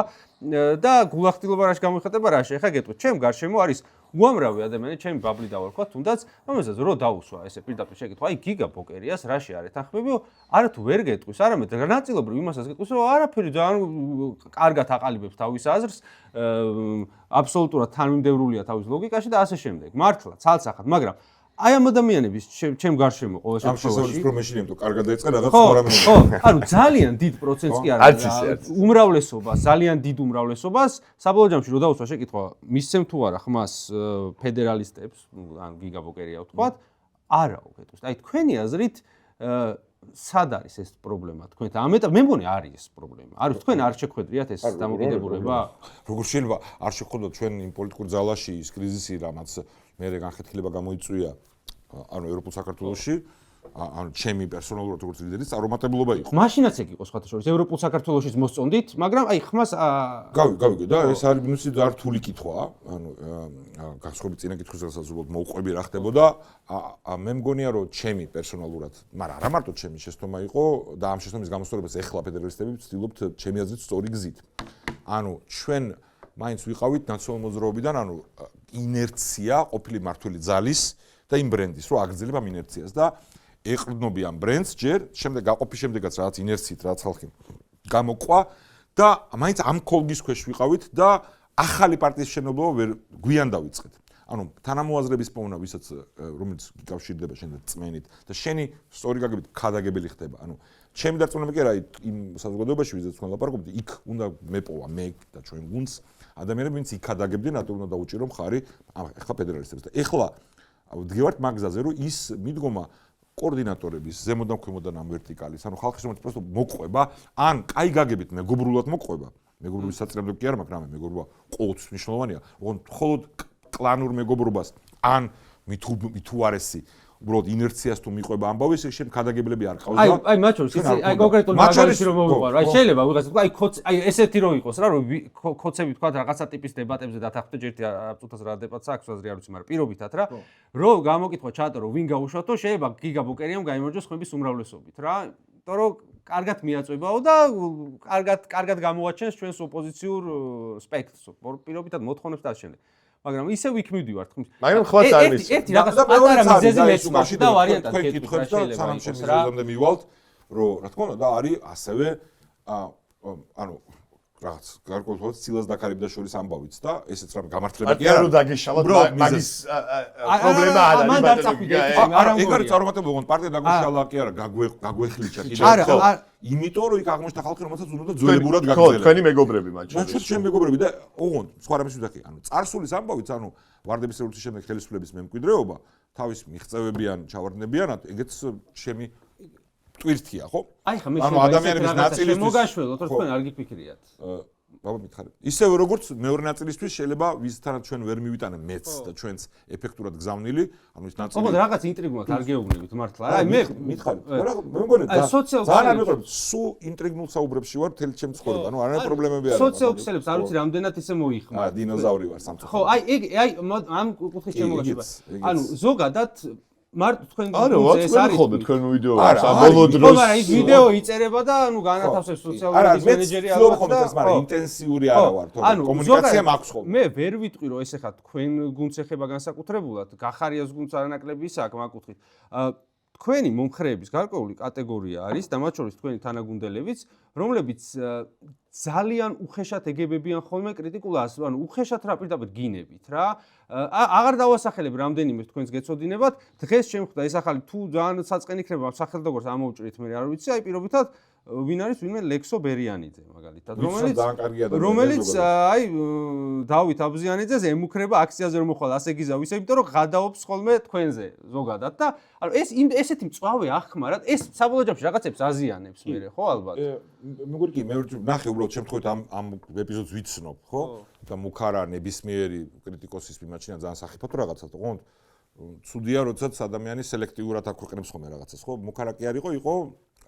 A: და გულახდილობა რაში გამოიხატება რაში ეხა გეტყვით ჩემ გარშემო არის უამრავი ადამიანი ჩემი ბაბლი დავარქვა თუნდაც რომელსაც რო დაუსვა ესე პირდაპირ შეკითხვა აი გიგა ბოკერიას რაში არ ეთანხმებიო არათუ ვერ გეტყვის არამედ ნაწილობრივ იმასაც გეტყვის რომ არაფერი ძალიან კარგად აყალიბებს თავის აზრს აბსოლუტურად თანმიმდევრულია თავის ლოგიკაში და ასე შემდეგ მართლა ცალსახად მაგრამ აი ამ ადამიანების ჩემ გარშემო ყოველ შემთხვევაში
C: ამ შესაძლოა რომ მეშინემ თუ კარგად დაიწყე რაღაც პროგრამები
A: ხო ანუ ძალიან დიდ პროცენტს კი არის უმრავლესობას ძალიან დიდ უმრავლესობას საბოლოო ჯამში რო დაუსვა შეკითხვა მისცემ თუ არა ხმას ფედერალისტებს ან გიგა ბოკერია ვთქვათ არაო გეტყვის აი თქვენი აზრით სად არის ეს პრობლემა თქვენთან ამ ეტაპზე მე მგონი არის ეს პრობლემა არის თქვენ არ შეხვედრიათ ეს დამოკიდებულება
C: როგორ შეიძლება არ შეხვდოთ ჩვენ იმ პოლიტიკურ ძალაში ის კრიზისი რამაც მე განხეთქილება გამოიწვია ანუ ევროპულ საქართველოში ანუ ჩემი პერსონალურად როგორც ლიდერის წარუმატებლობა იყო
A: მაშინაც ეგ იყო სხვათა შორის ევროპულ საქართველოშიც მოსწონდით მაგრამ აი ხმას
C: გავიგე და ეს არის ნუსი ძალიან რთული კითხვაა ანუ გასხობი წინა კითხვისასაც უბრალოდ მოუყვები რა ხდებოდა მე მგონია რომ ჩემი პერსონალურად მაგრამ არა მარტო ჩემი შეცდომა იყო და ამ შეცდომის გამოსწორებას ეხლა ფედერალისტები ვცდილობთ ჩემი აზრით სწორი გზით ანუ ჩვენ მაინც ვიყავით ნაციონალურ მოძრაობიდან ანუ ინერცია ყოფილი მართველი ძალის და იმ ბრენდის რო აგრძელებ ამ ინერციას და ეყრდნობი ამ ბრენდს ჯერ შემდეგ გაყოფის შემდეგაც რაღაც ინერციით რაღაც ხალხი გამოყვა და მაინც ამ კოლგის ქვეშ ვიყავით და ახალი პარტიის შენობა ვერ გვიან დავიწყეთ ანუ თანამოაზრების პოვნა ვისაც რომელიც გიკავშირდება შენ წმენით და შენი სწორი გაგებით ქადაგებელი ხდება ანუ ჩემი დარწმუნება კი არა იმ საზოგადოებაში ვიზაც თქვენ ლაპარაკობთ იქ უნდა მეპოვა მე და ჩვენ გუნდს ადამიანები ვინც იქადაგებდნენ რატომ უნდა დაუჭირო მხარი ახლა ფედერალისტებს და ეხლა ვდგევართ მაგ გზაზე რომ ის მიდგომა კოორდინატორების ზემოდან ქვემოდან ამ ვერტიკალის ანუ ხალხის რომელიც просто მოყვება ან კაი გაგებით მეგობრულად მოყვება მეგობრობის საწრებდო კი არა მაგრამ მეგობრობა ყოველთვის მნიშვნელოვანია ოღონდ მხოლოდ კლანურ მეგობრობას ან მითუარესი უბრალოდ ინერციას თუ მიყვება ამბავი ეს შენ ქადაგებლები არ ყავს და
A: აი მათ შორის აი კონკრეტულად მაგალითში რომ მოვიყვარო აი შეიძლება ვიღაც აი ესეთი რო იყოს რა რომ ქოცები თქვა რაღაცა ტიპის დებატებზე დათანხმდეთ ერთი აბსოლუტურად რა დებატს აქვს აზრი არ ვიცი მაგრამ პირობითად რა რომ გამოკითხვა ჩაატარო ვინ გაუშვათო შეიძლება გიგა ბოკერიამ გაიმარჯვოს ხმების უმრავლესობით რა იმიტომ რომ კარგად მიაწვებაო და კარგად გამოაჩენს ჩვენს ოპოზიციურ სპექტრს პირობითად მოთხოვნებს და ამ შემდეგ მაგრამ ისე ვიქმნივდივართ ხმის.
B: მაგრამ ხლაც არ მის.
A: ერთი რაღაც პატარა მიზეზი მეცმაში და ვარიანტად
C: კითხებს და სანამ შენ მიზეზამდე მივალთ, რომ რა თქმა უნდა და არის ასევე ანუ რაღაც გარკვეულწილად ცილას დაკარიბდა შორის ამბავიც და ესეც რამე გამართლება კი
D: არა.
C: არა.
D: რო დაგეშალოთ მაგის პრობლემა არა.
A: მან დაწაფიდა
C: ეგ არის წარუმატებელი, ოღონდ პარტია დაგუშალა კი არა, გაგვეხლიჩა კიდევ. იმიტომ რომ იქ აღმოჩნდა ხალხი, რომელსაც უნდა ძველებურად გაგზელება.
D: თქვენი მეგობრები მათ
C: შორის. მათ შორის მეგობრები და ოღონდ სხვა რამის ვიდაქი. ანუ წარსულის ამბავიც, ანუ ვარდების რევოლუციის შემდეგ ხელისუფლების მემკვიდრეობა თავის მიღწევებიან, ჩავარდნებიანად, ეგეც შემი ტვირთია, ხო?
A: აი ხა მე
C: ანუ ადამიანების ნაწილისთვის
A: მოგაშველოთ, რომ თქვენ არ გიფიქრიათ.
C: ბაბა მითხარით. ისევე როგორც მეორე ნაწილისთვის შეიძლება ვისთანაც ჩვენ ვერ მივიტანე მეც და ჩვენც ეფექტურად გზავნილი, ანუ ის ნაწილი.
A: ოღონდ რაღაც ინტრიგულად არ გეუბნებით მართლა. აი მე
C: მითხარით. მე მგონი ძალიან მეყრებ, სულ ინტრიგნულ საუბრებში ვარ მთელი ჩემი ცხოვრება. ანუ არანაირი პრობლემები არ აქვს.
A: სოციოფსელებს არ ვიცი რამდენად ისე მოიხმარ.
C: დინოზავრი ვარ სამწუხაროდ.
A: ხო, აი ამ კუთხის შემოგაშება. ანუ ზოგადად მარტო თქვენ
D: გუნდზე ეს არის თქვენ ვიდეოებს
C: ბოლო
A: დროს მაგრამ ის ვიდეო იწერება და ანუ განათავსებს სოციალური მენეჯერი
C: ალბათ და მაგრამ ინტენსიური არა ვარ თორე კომუნიკაცია მაქვს ხოლმე
A: მე ვერ ვიტყვი რომ ეს ახლა თქვენ გუნდს ეხება განსაკუთრებულად გახარიას გუნდს არანაკლები ის აქვს მაგ კუთხით თქვენი მომხრეების გარკვეული კატეგორია არის და მათ შორის თქვენი თანაგუნდელებიც რომლებიც ძალიან უხეშად ეგებებიან ხოლმე კრიტიკულ ასს, ანუ უხეშად რა პირდაპირ გინებით რა. აღარ დავასახელებ რამდენიმე თქვენს გეცოდინებათ, დღეს შემხვდა ეს ახალი თუ ძალიან საწყენ იქნება სახელდაგორს ამოვჭრით მე არ ვიცი, აი პირობითად ვინ არის ვინმე ლექსო ბერიანიძე მაგალითად, რომელიც აი დავით აბზიანიძეს ემუქრება აქციაზე რომ მოხვალ ასე გიზავ ისე, იმიტომ რომ გადაობს ხოლმე თქვენზე ზოგადად და ანუ ეს ესეთი მწვავე ახმარად ეს საბოლოო ჯამში რაღაცებს აზიანებს მე ხო ალბათ.
C: მეგორი კი მე ნახე უბრალოდ შემთხვევით ამ ეპიზოდს ვიცნობ, ხო? და მუქარა ნებისმიერი კრიტიკოსის მიმაჩნია ძალიან სახიფათო რაღაცა, თქო, ცუდია, როდესაც ადამიანი სელექტიურად აქვეყნებს ხოლმე რაღაცას, ხო? მუქარა კი არ იყო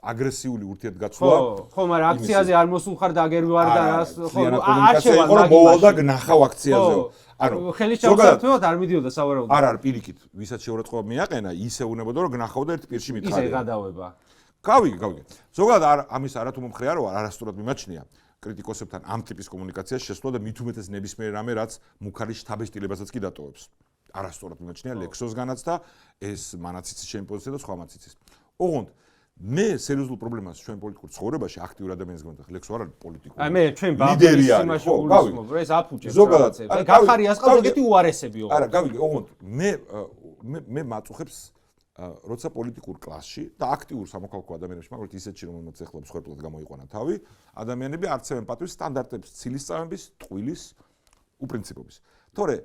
C: აგრესიული ურთიერთგაცვლა.
A: ხო, მაგრამ აქციაზე არ მოსულხარ და აგერ ვარ და რას, ხო,
C: არ შევალ მაგ მოვალდა ნახავ აქციაზეო.
A: ანუ ხელის ჩავსართვევად არ მიდიოდა სავარაუდოდ.
C: არ პირიქით, ვისაც შეურაცხყოფა მიაყენა, ისე უნებოდა რომ გნახავდა ერთ პირში მითხარია.
A: ისე გადავება.
C: გავიგე. ზოგადად ამის არათუ მომხრე არ ვარ, არასწორად მიმაჩნია. კრიტიკოსებთან ამ ტიპის კომუნიკაციას შესვლა და მით უმეტეს ნებისმიერ რამე რაც მუქარის შთაბეჭდილებასაც კი დატოვებს. არასწორად მიმაჩნია ლექსოსგანაც და ეს მანაციცის ჩემი პოზიცია და სხვა მაციცის. ოღონდ მე სერიოზულ პრობლემას ჩვენ პოლიტიკურ ცხოვრებაში აქტიურ ადამიანს გქონდა ლექსო არ არის პოლიტიკური.
A: აი მე ჩვენ ბაბლის იმაში გულისხმობ, ეს აფუჭებს
C: რაღაცებს.
A: აი გახარიას ყავს ეგეთი უარესები ოღონდ.
C: არა, გავიგე, ოღონდ მე მაწუხებს როცა პოლიტიკურ კლასში და აქტიურ სამოქალაქო ადამიანებში, მაგრამ ისეთში რომელმაც ეხლა მსხვერპლად გამოიყვანა თავი, ადამიანები არცევენ პატვის სტანდარტებს, ცილისწამების, ტყუილის, უპრინციპობის. თორე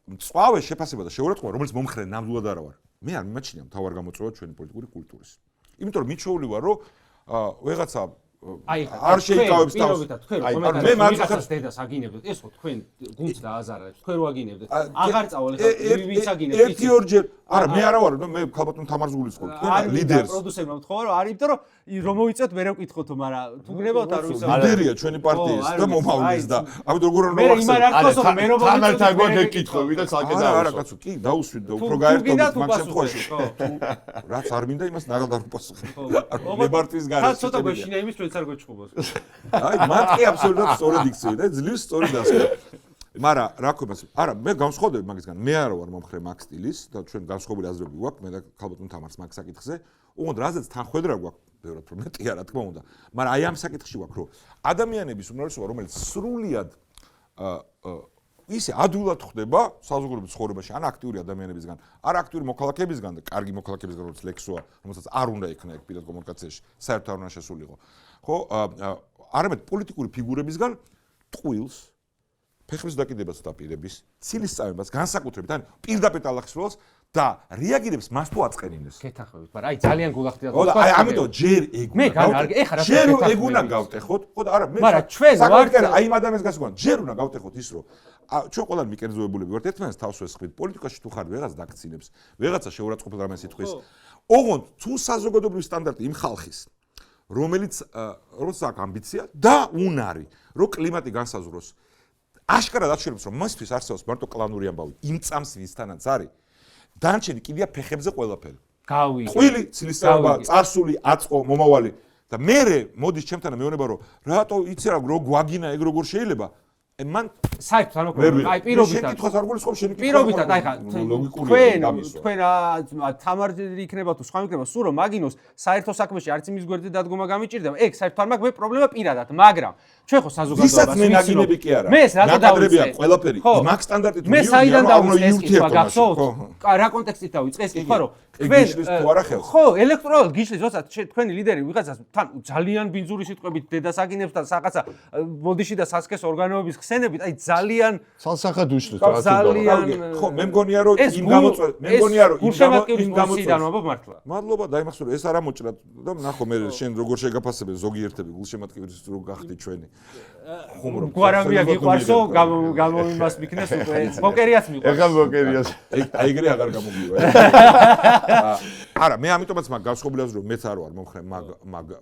C: მწვავე შეფასება და შეურაცხყოფა, რომელიც მომხრე ნამდვილად არა ვარ. მე არ მიმაჩნია მთავარ გამოწვევა ჩვენი პოლიტიკური კულტურის. იმიტომ რომ მიჩვეული ვარ, რომ ვეღაცა არ შეიკავებს თავს.
A: მე მაგას დედას აგინებდეთ. ეს ხო თქვენ გუნდს დააზარალებს. თქვენ რო აგინებდეთ. აღარ წავალ ეხლა ვინც აგინებს.
C: ერთი ორჯერ არა, მე არა ვარ, მე ქალბატონ თამარს გულისხმობ. თქვენ ლიდერს.
A: პროდიუსერმა მთხოვა რომ არის, იმიტომ რომ მოვიწევთ მე რო ვკითხოთ, მაგრამ თუ გნებავთ არ ვიცი.
C: ლიდერია ჩვენი პარტიის და მომავლის და ამიტომ როგორ უნდა
A: მე იმან არ გქოსო მე რო
D: თამართან გვაქვს კითხვები და საკეთე
C: არა, არა, კაცო, კი, დაუსვით და უფრო გაერთობთ მაგ შემთხვევაში. რაც არ მინდა იმას ნაღად არ უპასუხებ. მე პარტიის გარეთ.
A: ხა ცოტა გვეშინა იმის ჩვენც არ გვეჩხუბოს.
C: აი, მათ კი აბსოლუტურად სწორად იქცევი და ძლივს სწორი დასკვნა. მაგრამ რა ქვია, არა, მე განსხვავდები მაგისგან. მე არა ვარ მომხრე მაგ სტილის და ჩვენ განსხვავებული აზრები გვაქვს, მე და ქალბატონ თამარს მაგ საკითხზე. უგონთ რაზეც თანხwebdriver გვაქვს, ბევრად რომ მეტია რა თქმა უნდა. მაგრამ აი ამ საკითხში გვაქვს, რომ ადამიანების უმრავლესობა, რომელიც სრულიად ისე ადვილად ხდება საზოგადოებრივ ცხოვრებაში, ან აქტიური ადამიანებისგან, არ აქტიური მოქალაქეებისგან და კარგი მოქალაქეებისგან, როგორც ლექსოა, რომელსაც არ უნდა იქნა ეგ პირად კომუნიკაციაში, საერთოდ არ უნდა შესულიყო. ხო, არამედ პოლიტიკური ფიგურებისგან ტყუილს, ფეხების დაკიდებას დაპირების, ცილისწამებას, განსაკუთრებით, ან პირდაპირ ტალახისროლს და რეაგირებს მას თუ აწყენინეს.
A: გეთანხმებით, მაგრამ აი ძალიან გულახდია.
C: აი ამიტომ ჯერ ეგ
A: მე განარგე, ეხლა რა
C: ჯერ ეგ უნდა გავტეხოთ, ხო და არა მე
A: მაგრამ ჩვენ
C: ვართ აი იმ ადამიანს გასაგონ, ჯერ უნდა გავტეხოთ ის რომ ჩვენ ყველანი მიკერძოებულები ვართ ერთმანეთს თავს ვესხმით პოლიტიკაში თუ ხარ ვეღაც დაგცინებს, ვეღაცა შეურაცხყოფილ რამეს იტყვის. ოღონდ თუ საზოგადოებრივი სტანდარტი იმ ხალხის რომელიც როცა აქვს ამბიცია და უნარი, რომ კლიმატი განსაზღვროს. აშკარად აჩვენებს, რომ მასთვის არსებობს მარტო კლანური ამბავი, იმ წამს ვისთანაც არის. დანარჩენი კიდია ფეხებზე ყველაფერი.
A: გავიგე.
C: ყვილი, ცილისწამება, წარსული, აწყო, მომავალი და მე მოდის ჩემთან მეუბნება, რომ რატო იცი რა, რო გვაგინა ეგ როგორ შეიძლება? მან
A: საერთოდ არ მოგყვება. აი პირობითად.
C: შენ კითხავს არ გულისხმობ შენი კითხვა.
A: პირობითად, აი ხა თქვენ თამარ იქნება თუ სხვა იქნება, სულ რომ მაგინოს საერთო საქმეში არც იმის გვერდზე დადგომა გამიჭირდება. ეგ საერთოდ არ მაქვს მე პრობლემა პირადად, მაგრამ ჩვენ ხო საზოგადოებას
C: მე ნაგინები კი არა.
A: მე რა
C: გადავრებია ყველაფერი. მაგ სტანდარტით
A: მე საიდან დავიწყე ეს კითხვა გახსოვთ? რა კონტექსტით დავიწყე ეს კითხვა, რომ თქვენ ხო, ელექტრონულად გიშლის, როცა თქვენი ლიდერი ვიღაცას თან ძალიან ბინძური სიტყვებით დედასაგინებს და რაღაცა ბოდიში და სასქეს ორგანოების ხსენებით, აი ძალიან
D: სალსახად უშლის
A: რა ძალიან
C: ხო, მე მგონია რომ იმ გამოწვევ, მე მგონია რომ იმ
A: გამოწვევიდან ვაბა მართლა.
C: მადლობა, დაიმახსოვრე, ეს არ ამოჭრა და ნახო მე შენ როგორ შეგაფასებენ ზოგიერთები გულშემატკივრის რო გახდი ჩვენი. ხუმრობ.
A: გვარამია გიყვარსო, გამომიმას მიქნეს უკვე. პოკერიაც მიყვარს.
D: ეხლა პოკერიას.
C: აი ეგრე აღარ გამოგივა. არა, მე ამიტომაც მაგ გავსხობილებს რომ მეც არ ვარ მომხრე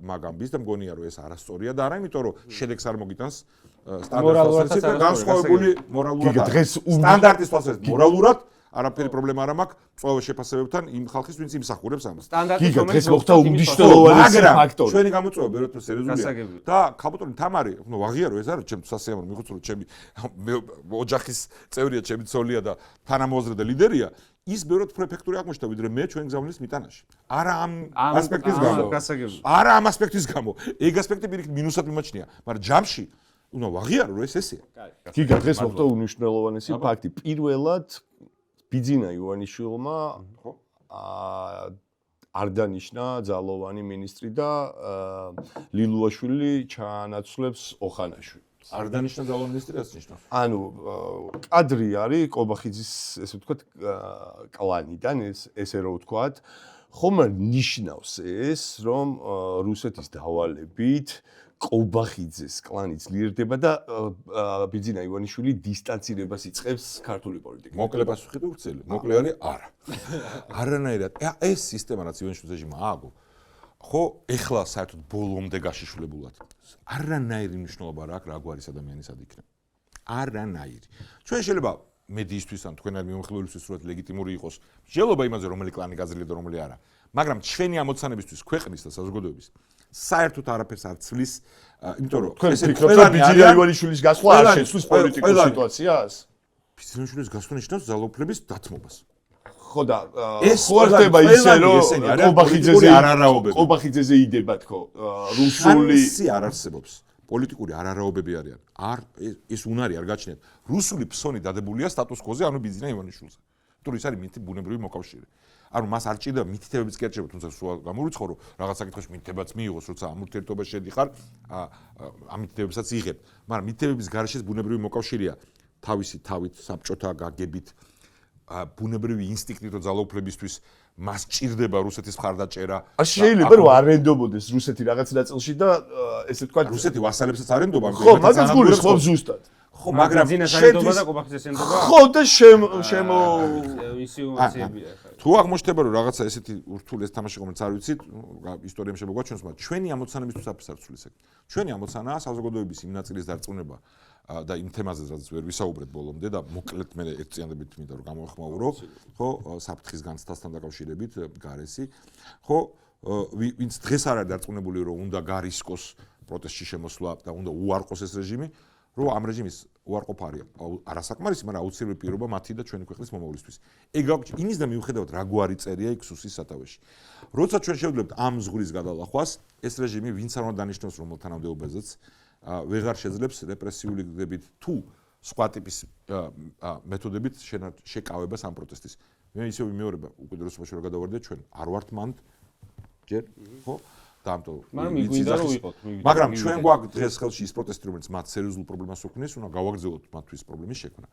C: მაგ ამბის და მგონია რომ ეს არასწორია და არა იმიტომ რომ შედეგს არ მოგიტანს სტანდარტის და განსხვავებული მორალურად სტანდარტის თვალსაზრისით მორალურად არაფერი პრობლემა არ მაქვს წვეულ შეფასებებთან იმ ხალხის ვინც იმსახურებს ამას.
A: სტანდარტის
D: რომელიც მოხდა უმნიშვნელოვანესი ფაქტორი.
C: ჩვენი გამოწვევა ბეროთ სერიოზულია. და ქაბოტონი თამარი, ნუ ვაღიარო ეს არის ჩემთვის სასიამოვნო მიხოცრო ჩემი ოჯახის წევრია, ჩემი ცოლია და თანამოაზრე და ლიდერია. ის ბეროთ პრეფექტური აღმოჩნდა ვიდრე მე ჩვენ გზავნის მიტანაში. არა ამ ასპექტის გამო. არა ამ ასპექტის გამო. ეგ ასპექტი პირიქით მინუსად მიმაჩნია, მაგრამ ჯამში უნდა ვაღიარო რომ ეს ესეა.
D: გიგა დღეს მოხდა უნიშნელოვანესი ფაქტი. პირველად ბიძინა ივანიშვილმა არ დანიშნა ძალოვანი მინისტრი და ლილუაშვილი ჩაანაცვლებს ოხანაშვილს.
C: არ დანიშნა ძალოვანი მინისტრი რაც ნიშნავს.
D: ანუ კადრი არის კობახიძის ესე ვთქვათ კლანიდან ესე რო ვთქვათ, ხომ ნიშნავს ეს რომ რუსეთის დავალებით კობახიძეს კლანი ძლიერდება და ბიძინა ივანიშვილი დისტანცირებას იწყებს ქართული პოლიტიკიდან.
C: მოკლე პასუხი თუ გრძელი? მოკლე არის არა. არანაირად. ეს სისტემა რაც ივანიშვილის რეჟიმმა ააგო, ხო, ეხლა საერთოდ ბოლომდე გაშიშვლებულად. არანაირი მნიშვნელობა არ აქვს რა გვარის ადამიანისად იქნება. არანაირი. ჩვენ შეიძლება მედიისთვის ან თქვენარ მიმოხილველისთვის სულად ლეგიტიმური იყოს მსჯელობა იმაზე რომელი კლანი გაძლიერდა და რომელი არა. მაგრამ ჩვენი ამოცანებისთვის ქვეყნის და საზოგადოების საერთოდ არაფერს არ ცვლის, იმიტომ რომ
D: თქვენ ფიქრობთ რომ ბიძინა ივანიშვილის გასვლა არ შეცვლის პოლიტიკურ სიტუაციას?
C: ბიძინა ივანიშვილის გასვლა ნიშნავს ძალაუფლების დათმობას.
D: ხო და ხო არ ხდება ისე რომ კობახიძეზე იდება თქო რუსული
C: არ არსებობს. პოლიტიკური არარაობები არიან. ეს უნარი არ გაჩნიათ. რუსული ფსონი დადებულია სტატუს კოზე, ანუ ბიძინა ივანიშვილზე. იმიტომ ის არის მითი ბუნებრივი მოკავშირე. ანუ მას არ ჭირდება მითითებებიც კი არ ჭირდება, თუმცა სულ გამორიცხო რომ რაღაც საკითხებში მითითებაც მიიღოს, როცა ამ ურთიერთობაში შედიხარ, ამ მითითებებსაც იღებ. მაგრამ მითითებების გარეშეც ბუნებრივი მოკავშირეა თავისი თავით, საბჭოთა გაგებით, ბუნებრივი ინსტინქტით და ძალაუფლებისთვის მას ჭირდება რუსეთის მხარდაჭერა.
D: შეიძლება რომ არენდობოდეს რუსეთი რაღაც ნაწილში და ესე ვთქვათ
C: რუსეთი ვასალებსაც არენდობა,
D: ხო, მაგაც გულისხმობს ზუსტად.
C: ხო, მაგრამ
A: შენთვის და კობახიძეს ენდობა.
D: ხო და შემო
A: ინსიუაციებია ხა.
C: თუ აღმოჩნდება რომ რაღაცა ესეთი ურთული ეს თამაში რომელიც არ ვიცით, ისტორიამ შემოგვაჩვენოს, მაგრამ ჩვენი ამოცანებისთვის აფერს არ ცვლის ეგ. ჩვენი ამოცანაა საზოგადოების იმ ნაწილის დარწმუნება და იმ თემაზე რაც ვერ ვისაუბრეთ ბოლომდე და მოკლედ მე ერთწლიანობით მინდა რომ გამოეხმაურო, ხო, საფრთხის განცდასთან დაკავშირებით გარესი, ხო, ვინც დღეს არ არის დარწმუნებული რომ უნდა გარისკოს პროტესტში შემოსვლა და უნდა უარყოს ეს რეჟიმი, რომ ამ რეჟიმის უარყოფა არის არასაკმარისი, მაგრამ აუცილებელი პირობა მათი და ჩვენი ქვეყნის მომავლისთვის. ეგ იმის და მიუხედავად რა გვარი წერია იქ სუსის სათავეში. როცა ჩვენ შევძლებთ ამ ზღურის გადალახვას, ეს რეჟიმი ვინც არ უნდა დანიშნოს რომელ თანამდებობაზეც ვეღარ შეძლებს რეპრესიული გზებით თუ სხვა ტიპის მეთოდებით შეკავებას ამ პროტესტის. მე ისევ ვიმეორება უკიდურესობაში რა გადავარდე ჩვენ არ ვართ მანდ ჯერ ხო მაგრამ ჩვენ გვაქვს დღეს ხელში ის პროტესტი რომელიც მათ სერიოზულ პრობლემას უქმნის, უნდა გავაგრძელოთ მათთვის პრობლემის შექმნა.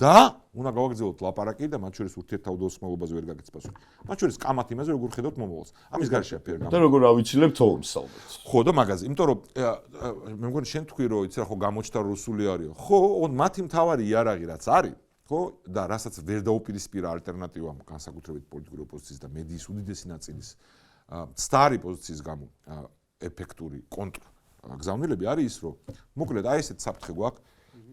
C: და უნდა გავაგრძელოთ ლაპარაკი და მათ შორის ურთიერთთავდაოსმალობაზე ვერ გაგეცეს პასუხი. მათ შორის კამათ იმაზე როგორ ხედავთ მომავალს. ამის გარეშე აფერ
D: და როგორ ავიჩილებთ თოვმსალმეთ.
C: ხო და მაგაზე, იმიტომ რომ მე მგონი შენ თქვი რომ იცი რა ხო გამოჩნდა რუსული არისო. ხო, მათი მთავარი იარაღი რაც არის, ხო და რასაც ვერ დაუპირისპირა ალტერნატივამ განსაკუთრებით პოლიტიკური ოპოზიციის და მედიის უდიდესი ნაწილის სტარი პოზიციის გამო ეფექტური კონტრგზავნილები არის ის რომ მოკლედ აი ესეთ საფრთხე გვაქვს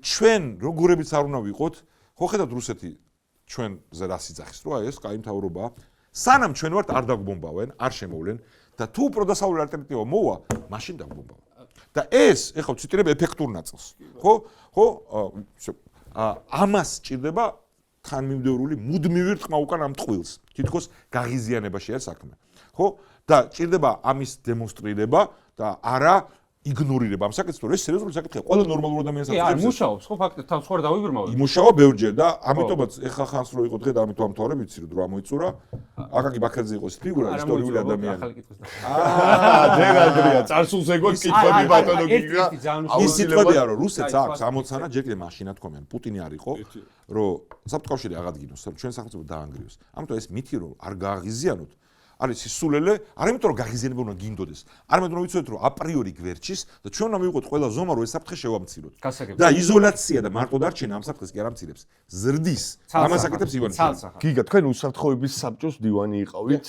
C: ჩვენ როგორებიც არ უნდა ვიყოთ ხო ხედავთ რუსეთი ჩვენზე რა სიძახის რო აი ეს კაი მთავრობაა სანამ ჩვენ ვართ არ დაგვბომბავენ არ შემოვლენ და თუ პროდასავლური ალტერნატივა მოვა მაშინ დაგვბომბავენ და ეს ეხლა ვციტირებ ეფექტურ ნაწილს ხო ამას სჭირდება თანმიმდევრული მუდმივი რტყმა უკან ამ ტყუილს. თითქოს გაღიზიანებაშია საქმე. ხო? და სჭირდება ამის დემონსტრირება და არა იგნორირება ამ საკითხს, რომ ეს სერიოზული საკითხია. ყველა ნორმალურ ადამიანს
A: კი, არ მუშაობს, ხო, ფაქტობრივად თავს ხوار დავიბრმავე.
C: იმუშავა ბევრჯერ და ამიტომაც ეხა ხანს რო იყო დღე და ამიტომ ამთავრე ვიცი რომ ამოიწურა. აკაკი ბაქრაძე იყო ეს ფიგურა, ისტორიული ადამიანი.
D: ძენ ადრია, წარსულს ეგო კითხვები ბატონო გიგა.
C: ის სიტყვებია რომ რუსეთს აქვს ამოცანა ჯერ კიდევ მაშინაც თქვენ პუტინი არ იყო რომ საბჭოთა კავშირი აღადგინოს, ჩვენ სახელმწიფო დაანგრიოს. ამიტომ ეს მითი რომ არ გააღიზიანოთ არის სისულელე, არ იმიტომ რომ გაღიზიანება უნდა გინდოდეს, არამედ რომ ვიცოდეთ რომ აპრიორი გვერჩის და ჩვენ უნდა მივიღოთ ყველა ზომა რომ ეს საფრთხე შევამციროთ. და იზოლაცია და მარტო დარჩენა ამ საფრთხეს კი არ ამცირებს. ზრდის. ამას აკეთებს ივანიშვილი.
D: გიგა, თქვენ უსაფრთხოების საბჭოს დივანი იყავით.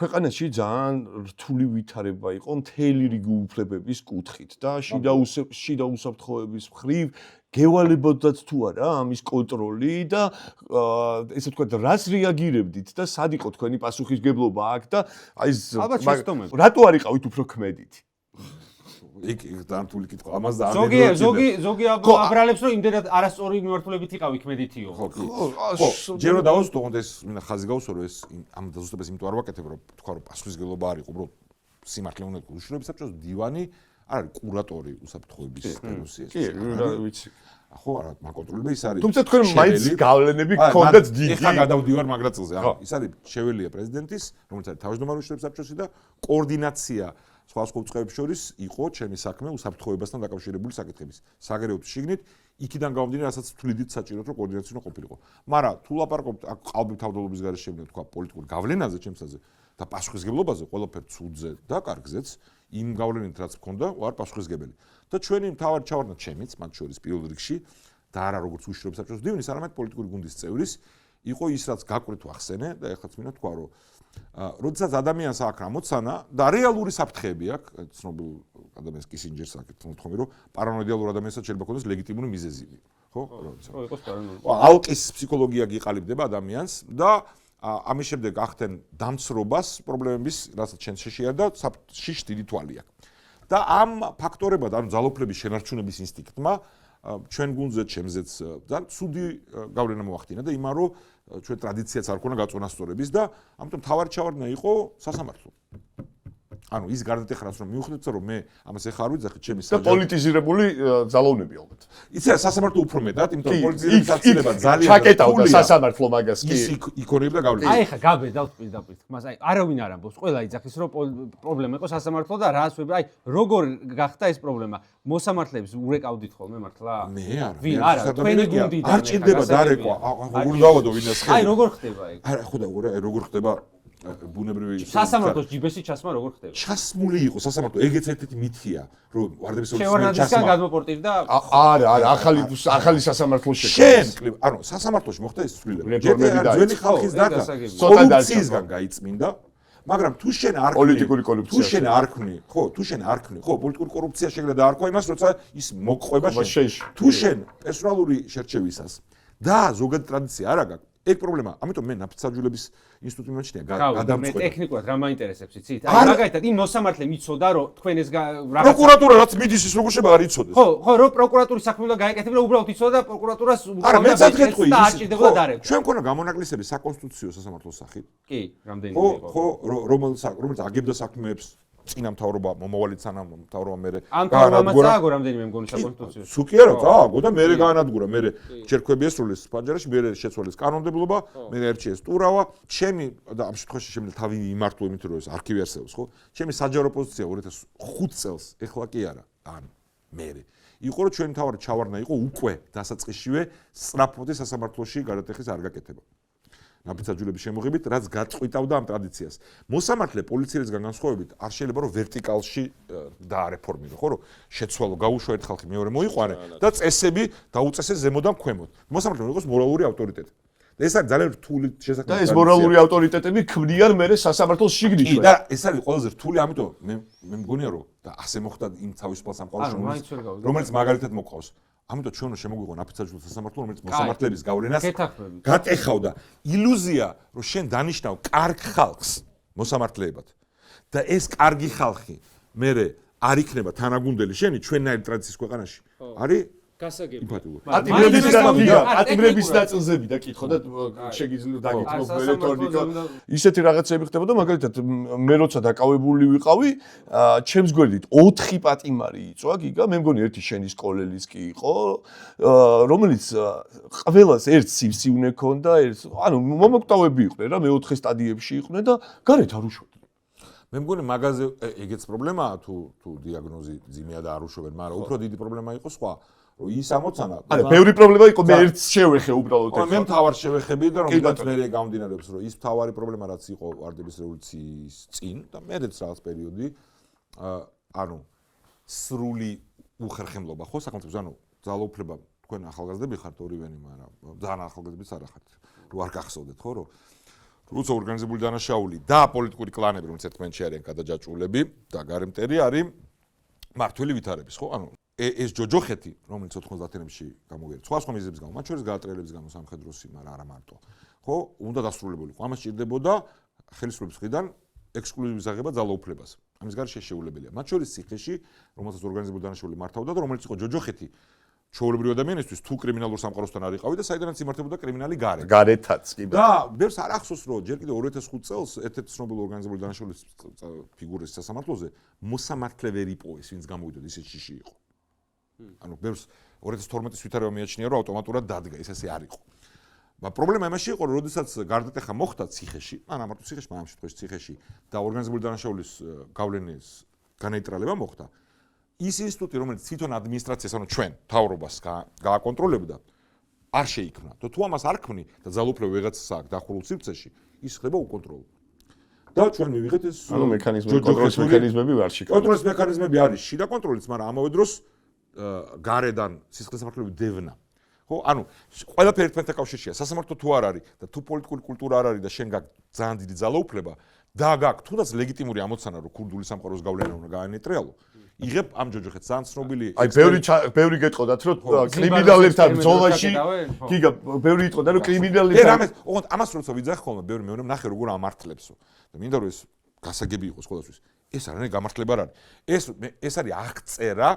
D: ქვეყანაში ძალიან რთული ვითარება იყო მთელი რიგი უფლებების კუთხით და შიდა უსაფრთხოების მხრივ გევალებოდათ თუ არა ამის კონტროლი და ესე ვთქვათ, რას რეაგირებდით და სად იყო თქვენი პასუხისგებლობა აქ და აი რატო არ იყავით უფრო ქმედით?
C: იქ დართული კითხვა. ამას და
A: ზოგი აბრალებს რომ იმდენად არასწორი მიმართულებით იყავი ქმედითიო.
C: ხო, ჯერ რომ დავუსვო თქო ეს მინდა ხაზი გავუსვო რომ ეს ამ დაზუსტებას იმიტომ არ ვაკეთებ რომ თქვა რომ პასუხისგებლობა არ იყო, უბრალოდ სიმართლე უნდა გქონდეს უშუალოდ საბჭოს დივანი არ არის კურატორი უსაფრთხოების რუსეთის.
D: კი, ვიცი.
C: ხო, არა, მაკონტროლება ის არის.
D: თუმცა თქვენ მაინც გავლენები გქონდათ დიდი.
C: ეხლა გადავდივარ მაგრა წელზე. ის არის შეველია პრეზიდენტის, რომელიც არის თავმჯდომარე უშუალოდ საბჭოსი და კოორდინაცია სხვა წყობწყების შორის იყო ჩემი საქმე უსაფრთხოებასთან დაკავშირებული საკითხების. საგარეო შიგნით იქიდან გამომდინარე, რასაც თვლიდით საჭიროდ რომ კოორდინაცია უნდა ყოფილიყო. მაგრამ თუ ლაპარაკობთ აქ ყალბი თავდადობის გარეშე შემდგომ თქვა პოლიტიკურ გავლენაზე ჩემსაზე და პასუხისგებლობაზე ყველაფერ ცუდზე და კარგზეც იმ გავლენით რაც მქონდა, ვარ პასუხისგებელი. და ჩვენი მთავარი ჩავარდნა ჩემიც, მათ შორის პირველ რიგში და არა როგორც უშუალოდ საბჭოს დივნის, არამედ პოლიტიკური გუნდის წევრის, იყო ის რაც გაკვირთ ვახსენე და ეხლაც მინდა თქვა რომ როდესაც ადამიანს აქვს ამოცანა და რეალური საფრთხეები აქვს, ცნობილ ადამიანს კისინჯერს აკეთებს მოთხოვნა რომ პარანოიდალურ ადამიანსაც შეიძლება ქონდეს ლეგიტიმური მიზეზი. ხო?
A: ხო, იყოს პარანოიდალური.
C: ალკის ფსიქოლოგია გიყალიბდება ადამიანს და ამის შემდეგ ახდენ დამცრობას პრობლემების, რასაც ჩვენ შეშიარდა, შიშ დიდი თვალი აქვს. და ამ ფაქტორებად, ანუ ძალოფლების შენარჩუნების ინსტინქტმა ჩვენ გუნდზე ჩემზეც ძალიან ცუდი გავლენა მოახდინა და იმან რომ ჩვენ ტრადიციაც არ ქონა გაწონასწორების და ამიტომ თავარი ჩავარდნა იყო სასამართლო. ანუ ის გარდატეხრას რომ მივხვდეთ რომ მე ამას ეხა არ ვიძახით ჩემი
D: და პოლიტიზირებული ძალოვნები ალბათ.
C: იცი სასამართლო უფრო მეტად, იმიტომ რომ პოლიტიზირების აცილება ძალიან
D: ჩაკეტავდა სასამართლო მაგას კი.
C: ის იქონებდა გავლენა.
A: აი ხა გაბედავთ პირდაპირ. მას აი არავინ არ ამბობს. ყველა იძახის რომ პრობლემა იყო სასამართლო და რას ვები აი როგორ გახდა ეს პრობლემა? მოსამართლეებს ურეკავდით ხოლმე მართლა?
C: მე არა.
A: ვინ არა, თქვენი გუნდიდან.
C: არ ჭირდება დარეკვა. როგორ დავადო ვინას ხელი.
A: აი როგორ ხდება ეგ?
C: არა, ხო და როგორ ხდება ბუნებრივი
A: სასამართლოს ჯიბესი ჩასმა როგორ ხდება?
C: ჩასმული იყო სასამართლო, ეგეც ერთ-ერთი მითია, რომ ვარდების
A: შევარდნადისგან გადმოპორტირდა?
D: არა, ახალი სასამართლო
C: შენ, ანუ სასამართლოში მოხდა ეს ცვლილება. ძველი ხალხის დაკა კორუფციისგან გაიწმინდა, მაგრამ თუ შენ არ
D: პოლიტიკური კორუფცია.
C: თუ შენ არ ქმნი, ხო, თუ შენ არ ქმნი, ხო, პოლიტიკური კორუფცია შეგდა დაარქვა იმას, როცა ის მოგყვება შენ. თუ შენ პერსონალური შერჩევისას და ზოგადი ტრადიცია არ აქვს ეგ პრობლემა. ამიტომ მე ნაფთსაჯულების ინსტიტუტი მომჩნია გადამწყვეტი.
A: მე ტექნიკურად რა მაინტერესებს იცით? აი მაგალითად იმ მოსამართლე მიცოდა რომ თქვენ ეს რაღაც
C: პროკურატურა რაც მიდის ის როგორ შეიძლება არ იცოდეს.
A: ხო, რომ პროკურატურის საქმე უნდა გაეკეთებინა, უბრალოდ იცოდა და პროკურატურას
C: არა, მე წაგეთქვი
A: და არ ჭირდებოდა დარეკვა.
C: ჩვენ მქონდა გამონაკლისები საკონსტიტუციო სასამართლოს სახით.
A: კი, რამდენი
C: იყო. ხო, რომელიც აგებდა საქმეებს წინა მთავრობა, მომავალი მთავრობა მერე
A: გაანადგურა რამდენიმე მგონი საკონსტიტუციო.
C: სულ კი არა, წააგო და მერე გაანადგურა, მერე ჯერქვები ესრულეს ფანჯარაში, მერე შეცვალეს კანონმდებლობა, მერე ერჩიეს ტურავა, ჩემი და ამ შემთხვევაში შემიძლია თავი იმართო იმით რომ ეს არქივი არსებობს, ხო? ჩემი საჯარო პოზიცია 2005 წელს, ეხლა კი არა, ან მერე. იყო რომ ჩვენი თავარი ჩავარდნა იყო უკვე დასაწყისშივე სწრაფოდი სასამართლოში გადატეხის არ გაკეთება. ნაფთსაჯულების შემოღებით, რაც გაწყვიტავდა ამ ტრადიციას. მოსამართლე პოლიციისგან განსხვავებით არ შეიძლება რომ ვერტიკალში დაარეფორმირო, ხო, რომ შეცვალო, გაუშვა ერთ ხალხი მეორე მოიყვანე და წესები დაუწესეს ზემოდან ქვემოთ. მოსამართლე იყოს მორალური ავტორიტეტი. და ეს არის ძალიან რთული შესაძლებელი.
D: და ეს მორალური ავტორიტეტები ქმნიან მე სასამართლოს შიგნით.
C: და ეს არის ყველაზე რთული, ამიტომ მე მგონია რომ და ასე მოხდა იმ თავისუფალ სამყაროში, რომელიც მაგალითად მოყავს. ამიტომ ჩვენ შემოგვიღო ნაფთსაჯულო სასამართლო, რომელიც მოსამართლეების გავლენას გატეხავდა. ილუზია, რომ შენ დანიშნავ კარგ ხალხს მოსამართლეებად და ეს კარგი ხალხი მერე არ იქნება თანაგუნდელი შენი ჩვენნაირი ტრადიციის ქვეყანაში. არის
A: გასაგები.
D: პატიმრების ნაწილზები და კითხო და შეგიძლია დაგითმო ბელეტორნიკა. ისეთი რაღაცები ხდებოდა, მაგალითად მე როცა დაკავებული ვიყავი, ჩემს გვერდით 4 პატიმარი იწვა გიგა, მე მგონი ერთი შენი სკოლელის კი იყო, რომელიც ყველას ერთ სივსივნე ქონდა, ანუ მომოკვდავები იყვნენ რა, მეოთხე სტადიებში იყვნენ და გარეთ არ უშვებდნენ.
C: მე მგონი მაგაზე ეგეც პრობლემაა თუ დიაგნოზი ძიმეა და არ უშვებენ, მაგრამ უფრო დიდი პრობლემა იყო სხვა, რომ ის ამოცანა.
D: არა, ბევრი პრობლემა იყო, მე ერთს შევეხე უბრალოდ
C: ახლა. მე მთავარ შევეხები და რომელსაც მე გამომდინარეობს, რომ ის მთავარი პრობლემა რაც იყო ვარდების რევოლუციის წინ და მერეც რაღაც პერიოდი, ანუ სრული უხერხემლობა ხო სახელმწიფოს, ანუ ძალაუფლება თქვენ ახალგაზრდები ხართ ორივენი, მაგრამ ძალიან ახალგაზრდებიც არ ხართ. რო არ გახსოვდეთ ხო, რომ როცა ორგანიზებული დანაშაული და პოლიტიკური კლანები, რომელიც ერთმანეთში არიან გადაჯაჭვულები და გარემტერი არის მართველი ვითარების, ხო? ანუ ეს ჯოჯოხეთი, რომელიც 90-იანებში გამოვიდა, სხვა მიზეზების გამო, მათ შორის გაატრიალების გამო სამხედროსი, მაგრამ არა მარტო. ხო, უნდა დასრულებულიყო. ამას სჭირდებოდა ხელისუფლების მხრიდან ექსკლუზიური აღება ძალაუფლებას. ამის გარშე შეუძლებელია. მათ შორის ციხეში, რომელსაც ორგანიზებული დანაშაული მართავდა და რომელიც იყო ჯოჯოხეთი ჩვეულებრივი ადამიანისთვის თუ კრიმინალურ სამყაროსთან არ იყავი და საიდანაც იმართებოდა კრიმინალი გარეთ.
D: გარეთაც კი
C: და ბევრს არ ახსოვს რომ ჯერ კიდევ 2005 წელს ერთ-ერთი ცნობილი ორგანიზებული დანაშაულის ფიგურის სასამართლოზე მოსამართლე ვერ იპოვეს, ვინც გამოვიდოდა ისეთ შიში იყო. ანუ ბევრს 2012-ის ვითარება მიაჩნია რომ ავტომატურად დადგა, ეს ასე არ იყო. მაგრამ პრობლემა იმაში იყო რომ როდესაც გარდატეხა მოხდა ციხეში, ან ამარტო ციხეში, მაგრამ ამ შემთხვევაში ციხეში და ორგანიზებული დანაშაულის გავლენის განეიტრალება მოხდა. ის ინსტიტუტი, რომელიც თვითონ ადმინისტრაციას, ანუ ჩვენ, მთავრობას გააკონტროლებდა, არ შეიქმნა. თუ ამას არ ქმნი და ძალაუფლება ვიღაცას აქვს დახურულ სივრცეში, ის ხდება უკონტროლო. და ჩვენ მივიღეთ ეს
D: ანუ მექანიზმები, კონტროლის მექანიზმები არ შეკავდა.
C: კონტროლის მექანიზმები არის შიდა კონტროლიც, მაგრამ ამავე დროს გარედან სისხლის საფრთხეების დევნა. ხო, ანუ ყველაფერი ერთმანეთთან კავშირშია. სასამართლო თუ არ არის და თუ პოლიტიკური კულტურა არ არის და შენ გაქვს ძალიან დიდი ძალაუფლება და გაქვს თუნდაც ლეგიტიმური ამოცანა, რომ ქურდული სამყაროს გავლენა უნდა გაანეტრიალო. იღებ ამ ჯოჯოხეთს ძალიან ცნობილი
D: აი ბევრი გეტყოდათ რომ კრიმინალებთან ბრძოლაში გიგა ბევრი იტყოდა რომ კრიმინალებთან
C: ოღონდ ამას როცა ვიძახ ხოლმე ბევრი მეუბნებ ნახე როგორ ამართლებსო და მინდა რომ ეს გასაგები იყოს ყოველთვის ეს არ არის გამართლება არ არის ეს არის აღწერა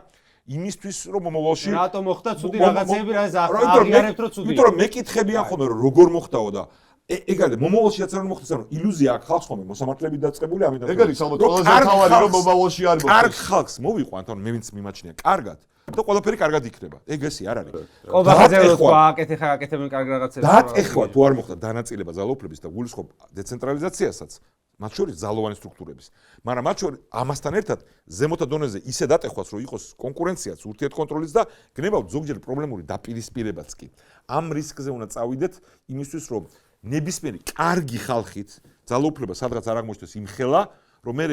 C: იმისთვის რომ მომავალში
A: რატო მოხდა ცუდი რაღაცები რა აღიარებთ რომ ცუდი
C: იმიტომ რომ მეკითხებიან ხოლმე რომ როგორ მოხდაო და ეგარი მომავალშიაც არ მოხდეს ანუ ილუზია აქვს ხალხს ხოლმე მოსამართლეები დაწყებული ამიტომ
D: ეგარი ალბათ ყველაზე თავარი რომ მომავალში არ მოხდეს
C: კარგ ხალხს მოვიყვანთ ანუ მე ვინც მიმაჩნია კარგად და ყველაფერი კარგად იქნება ეგ ესე არ არის
A: ყოველდღე ვაკეთე ხა აკეთებენ კარგ რაღაცებს
C: დაეთქვა თუ არ მოხდა დანაწილება ძალაუფლების და გულისხმობ დეცენტრალიზაციასაც მათ შორის ძალოვანი სტრუქტურების მაგრამ მათ შორის ამასთან ერთად ზემოთა დონეზე ისე დატეხვას რომ იყოს კონკურენციაც ურთიერთკონტროლიც და გნებავთ ზოგჯერ პრობლემური დაპირისპირებაც კი ამ რისკზე უნდა წავიდეთ იმისთვის რომ ნებისმიერი კარგი ხალხით ძალაუფლება სადღაც არ აღმოჩნდეს იმხელა რომ მე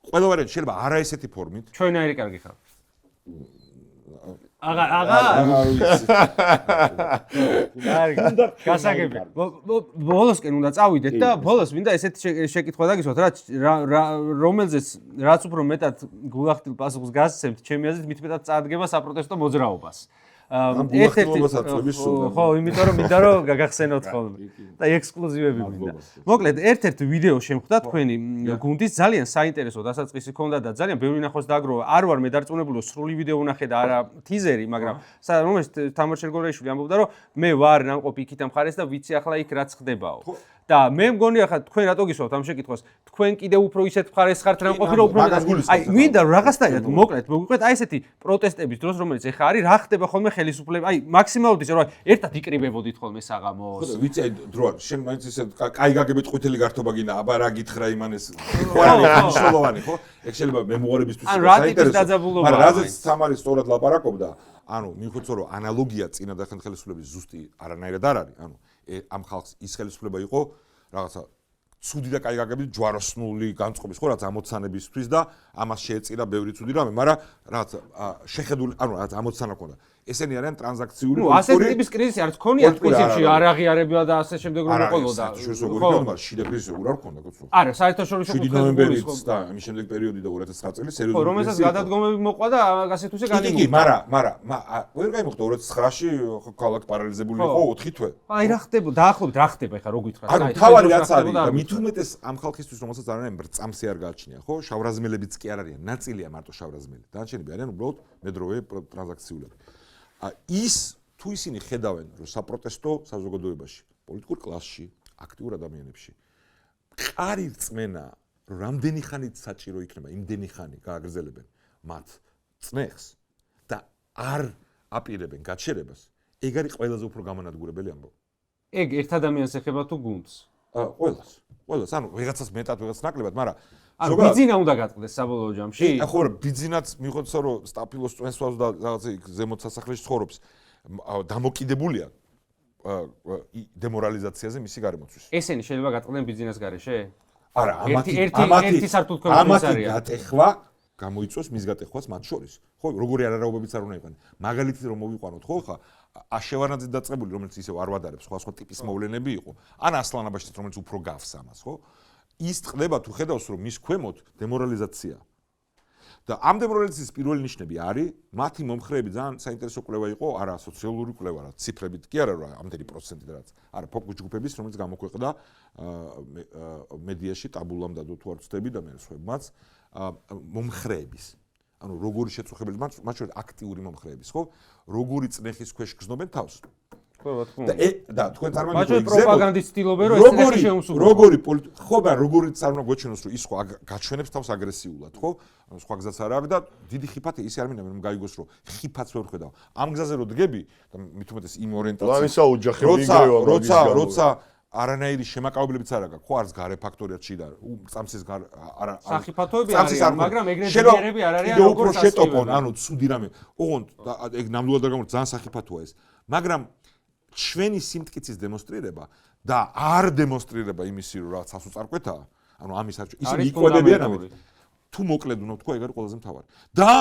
C: ყველა ვარიანტი შეიძლება არაესეთი ფორმით
A: ჩვენაირი კარგი ხალხი აღა გასაგები ბოლოსკენ უნდა წავიდეთ და ბოლოს მინდა ესეთი შეკითხვა დაგისვათ რომელზეც რაც უფრო მეტად გულახდილ პასუხს გასცემთ ჩემი აზრით მით მეტად წარდგება საპროტესტო მოძრაობას ხო, იმიტომ რომ მინდა რომ გაგახსენოთ ხოლმე და ექსკლუზივები მინდა. მოკლედ, ერთ-ერთ ვიდეო შემხვდა თქვენი გუნდის ძალიან საინტერესო დასაწყისი ჰქონდა და ძალიან ბევრი ნახოს დააგროვა. არ ვარ მე დარწმუნებული, სრული ვიდეო ვნახე და არა ტიზერი, მაგრამ რომელიც თამარ შერგოლაიშვილი ამბობდა, რომ მე ვარ ნამყოფი იქით ამ მხარეს და ვიცი ახლა იქ რაც ხდებაო. და მე მგონია ხა თქვენ რატო გისვათ ამ შეკითხვას თქვენ კიდე უფრო ისეთ მხარეს ხართ ნამყოფი რომ უფრო აი მინდა რაღაცნაირად მოკლედ მოგვიყვეთ აი ესეთი პროტესტების დროს რომელიც ეხა არის რა ხდება ხოლმე ხელისუფლება აი მაქსიმალურად ისე რომ ერთად იკრიბებოდით ხოლმე საღამოს
C: ვიცი აი დრო არ შენ მაინც ისე კაი გაგებით ყვითელი გართობა გინდა აბა რა გითხრა იმანეს ხო არის მნიშვნელოვანი ხო ეგ შეიძლება მემუარებისთვის
A: საინტერესო
C: მაგრამ რაზეც თამარი სწორად ლაპარაკობდა ანუ მიხვეწო რომ ანალოგია წინადახან ხელისუფლების ზუსტი არანაირად არ არის ანუ ამ ხალხს ის ხელისუფლება იყო რაღაცა ცუდი და კაი გაგებით ჯვაროსნული განწყობის ხო რაც ამოცანებისთვის და ამას შეეწირა ბევრი ცუდი რამე მაგრამ რაღაც შეხედული ანუ რაღაც ამოცანა ქონდა ესენი არიან ტრანზაქციული
A: ასეთი ტიპის კრიზისი არც ქონიათ პრინციპში არ აღიარებია და ასე შემდეგ რომ მოყოლოდა
C: ხო შიდა კრიზისი უარ ქონდა კაცო
A: არა საერთაშორისო
C: კუთხეს და ამის შემდეგ პერიოდი და 2009 წელი სერიოზული
A: რომელსაც გადადგომები მოყვა და ასეთ უსე განიმოყვა
C: კი მაგრამ ვერ გაიმოხდა 2009-ში ქალაქ პარალიზებული იყო 4 თვე
A: აი რა ხდება დაახლოებით რა ხდება ეხა რო გითხრათ
C: ანუ თავარი რაც არის და მით უმეტეს ამ ხალხისთვის რომელსაც არ არის ბრწამსი არ გააჩნია ხო შავრაზმელებიც კი არ არიან ნაწილია მარტო შავრაზმელი დანარჩენები არიან უბრალოდ მედროვე ტრანზაქციულები ის თუ ისინი ხედავენ, რომ საპროტესტო საზოგადოებაში, პოლიტიკურ კლასში, აქტიურ ადამიანებში მყარი რწმენა, რომ რამდენი ხანით საჭირო იქნება, იმდენი ხანი გააგრძელებენ მათ წნეხს და არ აპირებენ გაჩერებას, ეგ არის ყველაზე უფრო გამანადგურებელი ამბავი.
A: ეგ ერთ ადამიანს ეხება თუ გუნდს?
C: ყველას, ანუ ვიღაცას მეტად, ვიღაცას ნაკლებად, მაგრამ
A: ანუ ბიძინა უნდა გატყდეს საბოლოო ჯამში?
C: ხო, ბიძინაც მიხვდსა, რომ სტაფილოს წვენსვავს და რაღაცა იქ ზემოთ სასახლეში ცხოვრობს, დამოკიდებულია დემორალიზაციაზე მისი გარემოცვის.
A: ესენი შეიძლება გატყდნენ ბიძინას გარეშე?
C: არა,
A: ერთი სართულქვეშ არის.
C: გატეხვა გამოიწვევს მის გატეხვას მათ შორის. ხო, როგორი არარაობებიც არ უნდა იყვნენ. მაგალითი რომ მოვიყვანოთ, ხო ხა, აშევანაძე დაწყებული, რომელიც ისევ არ ვადარებს, სხვა ტიპის მოვლენები იყო, ან ასლანაბაშიც, რომელიც უფრო გავს ამას, ხო? ის ხდება თუ ხედავს, რომ მის ქვემოთ დემორალიზაცია. და ამ დემორალიზაციის პირველი ნიშნები არის, მათი მომხრეები ძალიან საინტერესო კვლევა იყო, არა სოციალური კვლევა, რა ციფრებით კი არა, რა ამდენი პროცენტით რაც. არა, ფოკუს ჯგუფების, რომელიც გამოქვეყნდა მედიაში, ტაბულამ დადო თუ არ ვცდები და მე სხვებმაც, მომხრეების. ანუ როგორი შეწუხებელი, მათ შორის აქტიური მომხრეების, ხო? როგორი წნეხის ქვეშ გრძნობენ თავს. და თქვენ წარმოგიდგენთ
A: პროპაგანდის ცდილობენ რომ ეს წნეხი შეუმსუბუქო.
C: როგორი ხო და როგორი წარმოგგვეჩვენოს რომ ის ხო გაჩვენებს თავს აგრესიულად, ხო? სხვა გზაც არ აქვს და დიდი ხიფათი ისე არ მინდა რომ გაიგოს რომ ხიფათს ვერ ხედავ. ამ გზაზე რო დგები და მით უმეტეს იმ ორიენტაციით როცა არანაირი შემაკავებლებიც არ აქვს, ხო არც გარე ფაქტორიაც შიდა, წამსის არა
A: სახიფათოები არიან, მაგრამ ეგრეთ ძიერები არ არიან
C: როგორც შეტოპონ, ანუ ცუდი რამე. ოღონდ ეგ ნამდვილად არ გამოდის, ძალიან სახიფათოა ეს. მაგრამ ჩვენი სიმტკიცის დემონსტრირება და არ დემონსტრირება იმისი რომ რაც ასუწარკვეთაა, ანუ ამის ისინი იკვებებიან ამით. თუ მოკლედ უნდა თქვა, ეგ არის ყველაზე მთავარი. და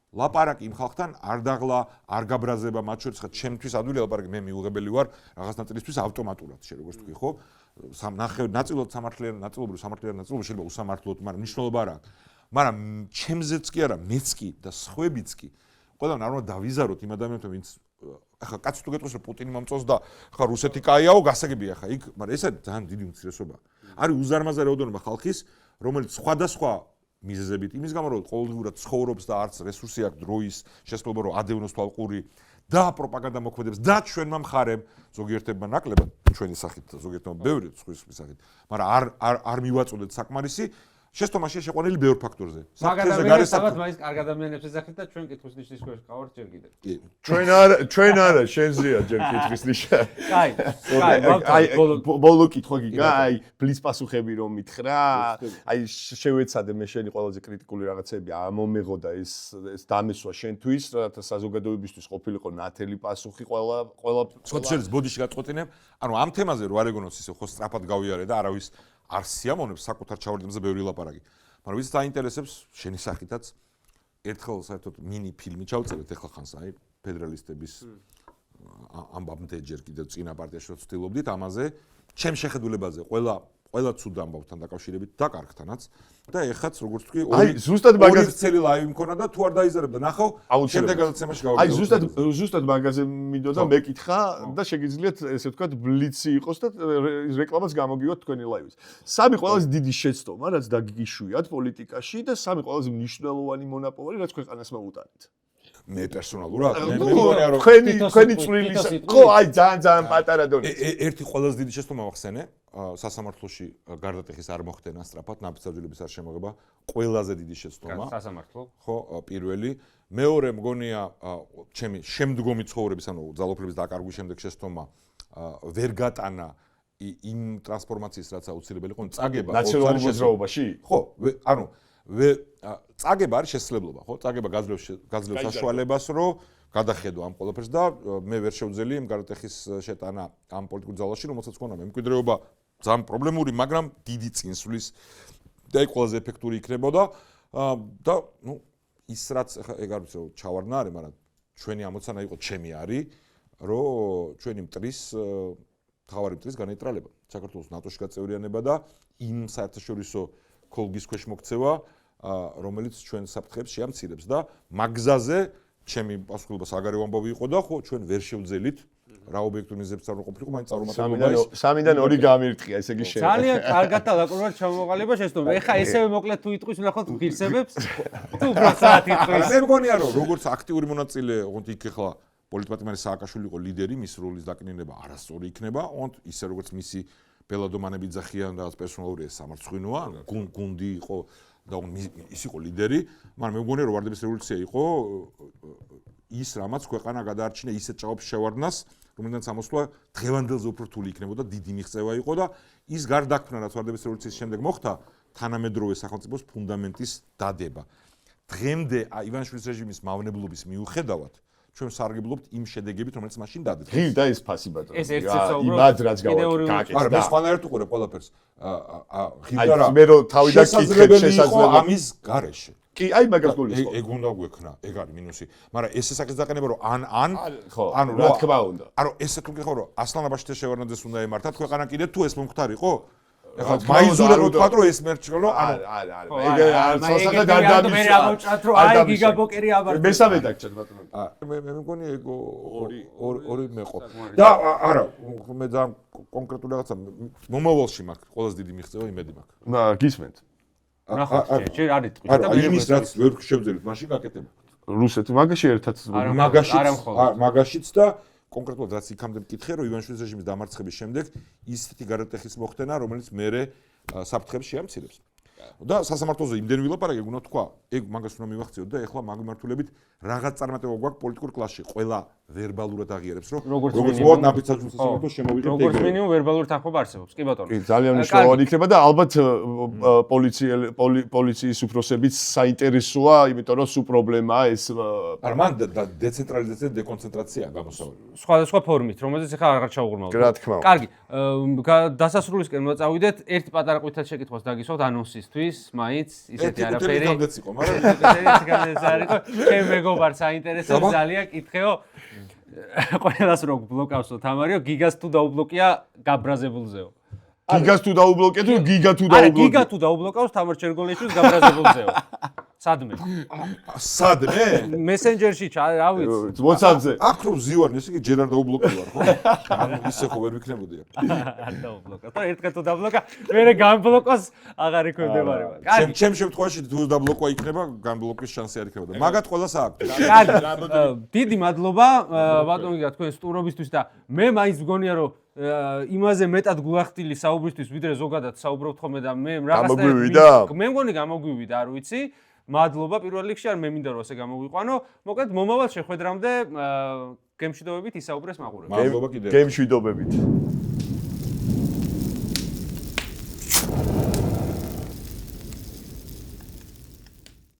C: ლაპარაკი იმ ხალხთან არ დაღლა, არ გაბრაზება, მათ შორის ხა ჩემთვის ადვილი ლაპარაკი, მე მიუღებელი ვარ რაღაც ნაწილისთვის ავტომატურად, როგორც თქვი, ხო? ნაწილობრივ სამართლიანი, ნაწილობრივ შეიძლება უსამართლოდ, მაგრამ მნიშვნელობა არ აქვს. მაგრამ ჩემზეც კი არა, მეც კი და სხვებიც კი. ყველამ არ უნდა დავიზაროთ იმ ადამიანებთან, ვინც ახლა კაცი თუ გეტყვის რომ პუტინი მომწონს და ხა რუსეთი კაიაო, გასაგებია ხა იქ, მაგრამ ეს არის ძალიან დიდი უმცირესობაა. არის უზარმაზარი რაოდენობა ხალხის, რომელიც სხვადასხვა მიზეზებით იმის გამო რომ ყოველდღიურად ცხოვრობს და არც რესურსი აქვს დროის შესაძლებლობა რომ ადევნოს თვალყური და პროპაგანდა მოქმედებს და ჩვენმა მხარემ ზოგიერთებმა ნაკლებად ჩვენი სახით ზოგიერთმა ბევრი სხვის სახით მაგრამ არ მივაწოდეთ საკმარისი შესტომაში შეყვანილი ბევრ ფაქტორზე.
A: საფრთხეზე გარესაბათ მაინც კარგ ადამიანებს ეძახით და ჩვენ კითხვის ნიშნის ქვეშ გავართ ჯერ კიდევ.
D: ჩვენ არა, შენზეა ჯერ კითხვის ნიშა.
A: კაი,
D: ბოლო კითხვა გიგა, აი, ბლის პასუხები რომ მითხრა, აი შევეცადე მე შენი ყველაზე კრიტიკული რაღაცები ამომეღო და ეს დამესვა შენთვის, რათა საზოგადოებისთვის ყოფილიყო ნათელი პასუხი ყველა
C: სოციალიზმის ბოდიში გაწყვეტინებ, ანუ ამ თემაზე რო არ ეგონოს ისე ხო სწრაფად გავიარე და არავის არ სიამოვნებს საკუთარ ჩავარდნებზე ბევრი ლაპარაკი. მაგრამ ვის დაინტერესებს შენი სახითაც ერთხელ საერთოდ მინი ფილმი ჩავწერეთ ახლა ხანს აი ფედერალისტების ამბამდე ჯერ კიდევ წინა პარტიაში ვცდილობდით ამაზე ჩემ შეხედულებაზე ყველა ცუდ ამბავთან დაკავშირებით და კარგთანაც და ეხაც როგორც თქვი ორი წელი ლაივი მქონა და თუ არ დაიზარებდა ნახავ შემდეგ გადაცემაში გავაკეთე.
D: აი ზუსტად მაგაზე მინდოდა მეკითხა და შეგიძლიათ ესე ვთქვათ ბლიცი იყოს და რეკლამაც გამოგივათ თქვენი ლაივის. სამი ყველაზე დიდი შეცდომა რაც დაგიშვიათ პოლიტიკაში და სამი ყველაზე მნიშვნელოვანი მონაპოვარი რაც ქვეყანას მოუტანეთ.
C: მე პერსონალურად
D: თქვენი წვლილის ხო აი ძალიან პატარა დონე.
C: ერთი ყველაზე დიდი შეცდომა ვახსენე სასამართლოში გარდატეხის არ მოხდენა სწრაფად ნაფიცაძვილების არ შემოღება ყველაზე დიდი შეცდომა
A: სასამართლო
C: ხო პირველი მეორე მგონია ჩემი შემდგომი ცხოვრების ანუ ძალოფლების დაკარგვის შემდეგ შეცდომა ვერ გატანა იმ ტრანსფორმაციის რაც აუცილებელი იყო წაგება
D: ნაციონალურ მოძრაობაში
C: ხო ანუ წაგება არის შესაძლებლობა ხო წაგება გაძლევს საშუალებას რომ გადახედო ამ ყველაფერს და მე ვერ შევძელი იმ გარდატეხის შეტანა ამ პოლიტიკურ ძალაში რომელსაც ქონა მემკვიდრეობა ძალიან პრობლემური მაგრამ დიდი წინსვლის და ეს ყველაზე ეფექტური იქნებოდა და ნუ ის რაც ეგ არ ვიცი რომ ჩავარდნა არის მაგრამ ჩვენი ამოცანა იყო ჩემი არის რომ ჩვენი მტრის თავარი მტრის განეიტრალება საქართველოს ნატოში გაწევრიანება და იმ საერთაშორისო ქოლგის ქვეშ მოქცევა რომელიც ჩვენ საფრთხეებს შეამცირებს და მაგზაზე ჩემი პასუხისმგებლობა საგარეო ამბავი იყო და ხო ჩვენ ვერ შევძელით რა ობიექტური მიზეზებიც არ ყოფილიყო მაინც წარუმატებლობა ის
D: სამიდან ორი გამირთყია ესე იგი შენ
A: ძალიან კარგად და ლაკურვად ჩამოყალიბა შეცდომა ეხა ესევე მოკლედ თუ იტყვის ნახოთ ღირსებებს თუ უბრალოდ საათი იტყვის
C: მე მგონია რომ როგორც აქტიური მონაწილე ოღონდ იქ ეხლა პოლიტმატიმარი სააკაშვილი იყო ლიდერი, მის როლის დაკნინება არასწორი იქნება, ონტ ისე როგორც მისი ბელადომანები ძახიან რაღაც პერსონალური ეს სამარცხვინოა, გუნდი იყო და ის იყო ლიდერი, მაგრამ მე მგონია რომ ვარდების რევოლუცია იყო ის რამაც ქვეყანა გადაარჩინა ისეთ ჭაობს შევარდნას, რომელთაც ამოსვლა დღევანდელზე უფრო რთული იქნებოდა, დიდი მიღწევა იყო და ის გარდაქმნა რაც ვარდების რევოლუციის შემდეგ მოხდა, თანამედროვე სახელმწიფოს ფუნდამენტის დადება. დღემდე ივანიშვილის რეჟიმის მავნებლობის მიუხედავად ჩვენ სარგებლობთ იმ შედეგებით, რომელიც მაშინ დადგა.
D: ღირ და ეს ფასი ბატონო.
A: ეს ერთ საუბრობ.
D: იმად რაც გავაკეთე.
C: არა, მე სხვანაირად უყურებ ყველაფერს. ღირ და
D: მე რო თავიდან კითხეთ
C: შესაძლებელი ამის გარეშე.
D: კი, აი მაგას გულისხმობ.
C: ეგ უნდა გვექნა, ეგ არის მინუსი. მაგრამ ეს საკითხის დაყენება რომ
D: ხო, რა თქმა უნდა.
C: ანუ ესე თუ გიხო რომ ასლანაბაშიძე შევარდნაძეს უნდა ემართათ ქვეყანა კიდე თუ ეს მომხდარიყო? ეხლა მაიზურა რო თქვა რომ ეს მერჩქო რომ
D: არა. ეგ სასახად არ დამის.
A: მე ამოჭრათ რომ აი გიგაბოკერი აბარდა.
D: მესამე დაგჭირთ ბატონო.
C: მე მგონი ეგ ორი მეყო. და არა, მე ძალიან კონკრეტული რაღაცა მომავალში მაქვს ყველაზე დიდი მიღწევა იმედი მაქვს.
D: გისმენთ.
A: ნახოთ, ჯერ არის ტყვი.
C: არა, იმის რაც ვერ შევძლებთ, მაშინ გაკეთებთ.
D: რუსეთი მაგაში ერთად
C: მაგაშიც და კონკრეტულად რაც იქამდე მკითხე, რომ ივანიშვილის რეჟიმის დამარცხების შემდეგ ისეთი გარდატეხის მოხდენა, რომელიც მერე საფრთხებს შეამცირებს. და სასამართლოზე იმდენ ვილაპარაკე, უნდა თქვა, ეგ მაგას უნდა მივახციოთ და ეხლა მაგ მიმართულებით რაღაც წარმატება გვაქვს პოლიტიკურ კლასში. ყველა ვერბალურად აღიარებს, რომ როგორც მოვა ნაფიცაჯუს სასამართლოს შემოვიღებთ ეგ.
A: როგორც მინიმუმ ვერბალური თანხმობა არსებობს, კი ბატონო.
D: კი, ძალიან მნიშვნელოვანი იქნება და ალბათ პოლიციის უფროსებიც საინტერესოა, იმიტომ რომ სულ პრობლემაა ეს.
C: არა, მან დეცენტრალიზაცია და დეკონცენტრაცია გამოსავალი.
A: სხვადასხვა ფორმით, რომელზეც ახლა აღარ ჩაუღრმავთ.
D: რა თქმა უნდა.
A: კარგი, დასასრულისკენ მოწავიდეთ, ერთი პატარა ყვითელ შეკითხვას დაგისვათ ანონსისთვის, მაინც ისეთი არაფერი.
C: ერთიც იყო, მაგრამ
A: ეს განაცხადი არ იყო. ჩემ მეგობარ საინტერესო ძალიან კითხეო. ყველას რო ბლოკავსო თამარიო, გიგას თუ დაუბლოკია გაბრაზებულზეო.
D: გიგას თუ დაუბლოკეთ, გიგა თუ
A: არა,
D: დაუბლოკეთ.
A: გიგა თუ დაუბლოკავს თამარ ჩერგოლიაშვილს გაბრაზებულზეო. სადმე?
C: სადმე?
A: მესენჯერში რა ვიცი.
D: WhatsApp-ზე.
C: აქ რომ ზივარ, ესე იგი ჯერ არ დაუბლოკე ვარ, ხო? ანუ ისე ხო ვერ ვიქნებოდია.
A: არ დაუბლოკა. და ერთხელ თუ დაბლოკა, მერე განბლოკოს აღარ იქვემდებარება. კარგი.
C: ჩემ შემთხვევაში თუ დაბლოკვა იქნება, განბლოკვის შანსი არ იქნება. მაგათ ყველას აქვს.
A: კარგი. დიდი მადლობა ბატონო გიგა თქვენ სტუმრობისთვის და მე მაინც მგონია რომ იმაზე მეტად გულახდილი საუბრისთვის ვიდრე ზოგადად საუბრობთ ხოლმე და მე
D: რაღაცა
A: მე მგონი გამოგვივიდა, არ ვიცი. მადლობა პირველ რიგში, არ მე მინდა რომ ასე გამოგვიყვანო. მოკლედ მომავალ შეხვედრამდე გემშვიდობებით ისაუბრეს მაყურებელს.
C: მადლობა კიდევ.
D: გემშვიდობებით.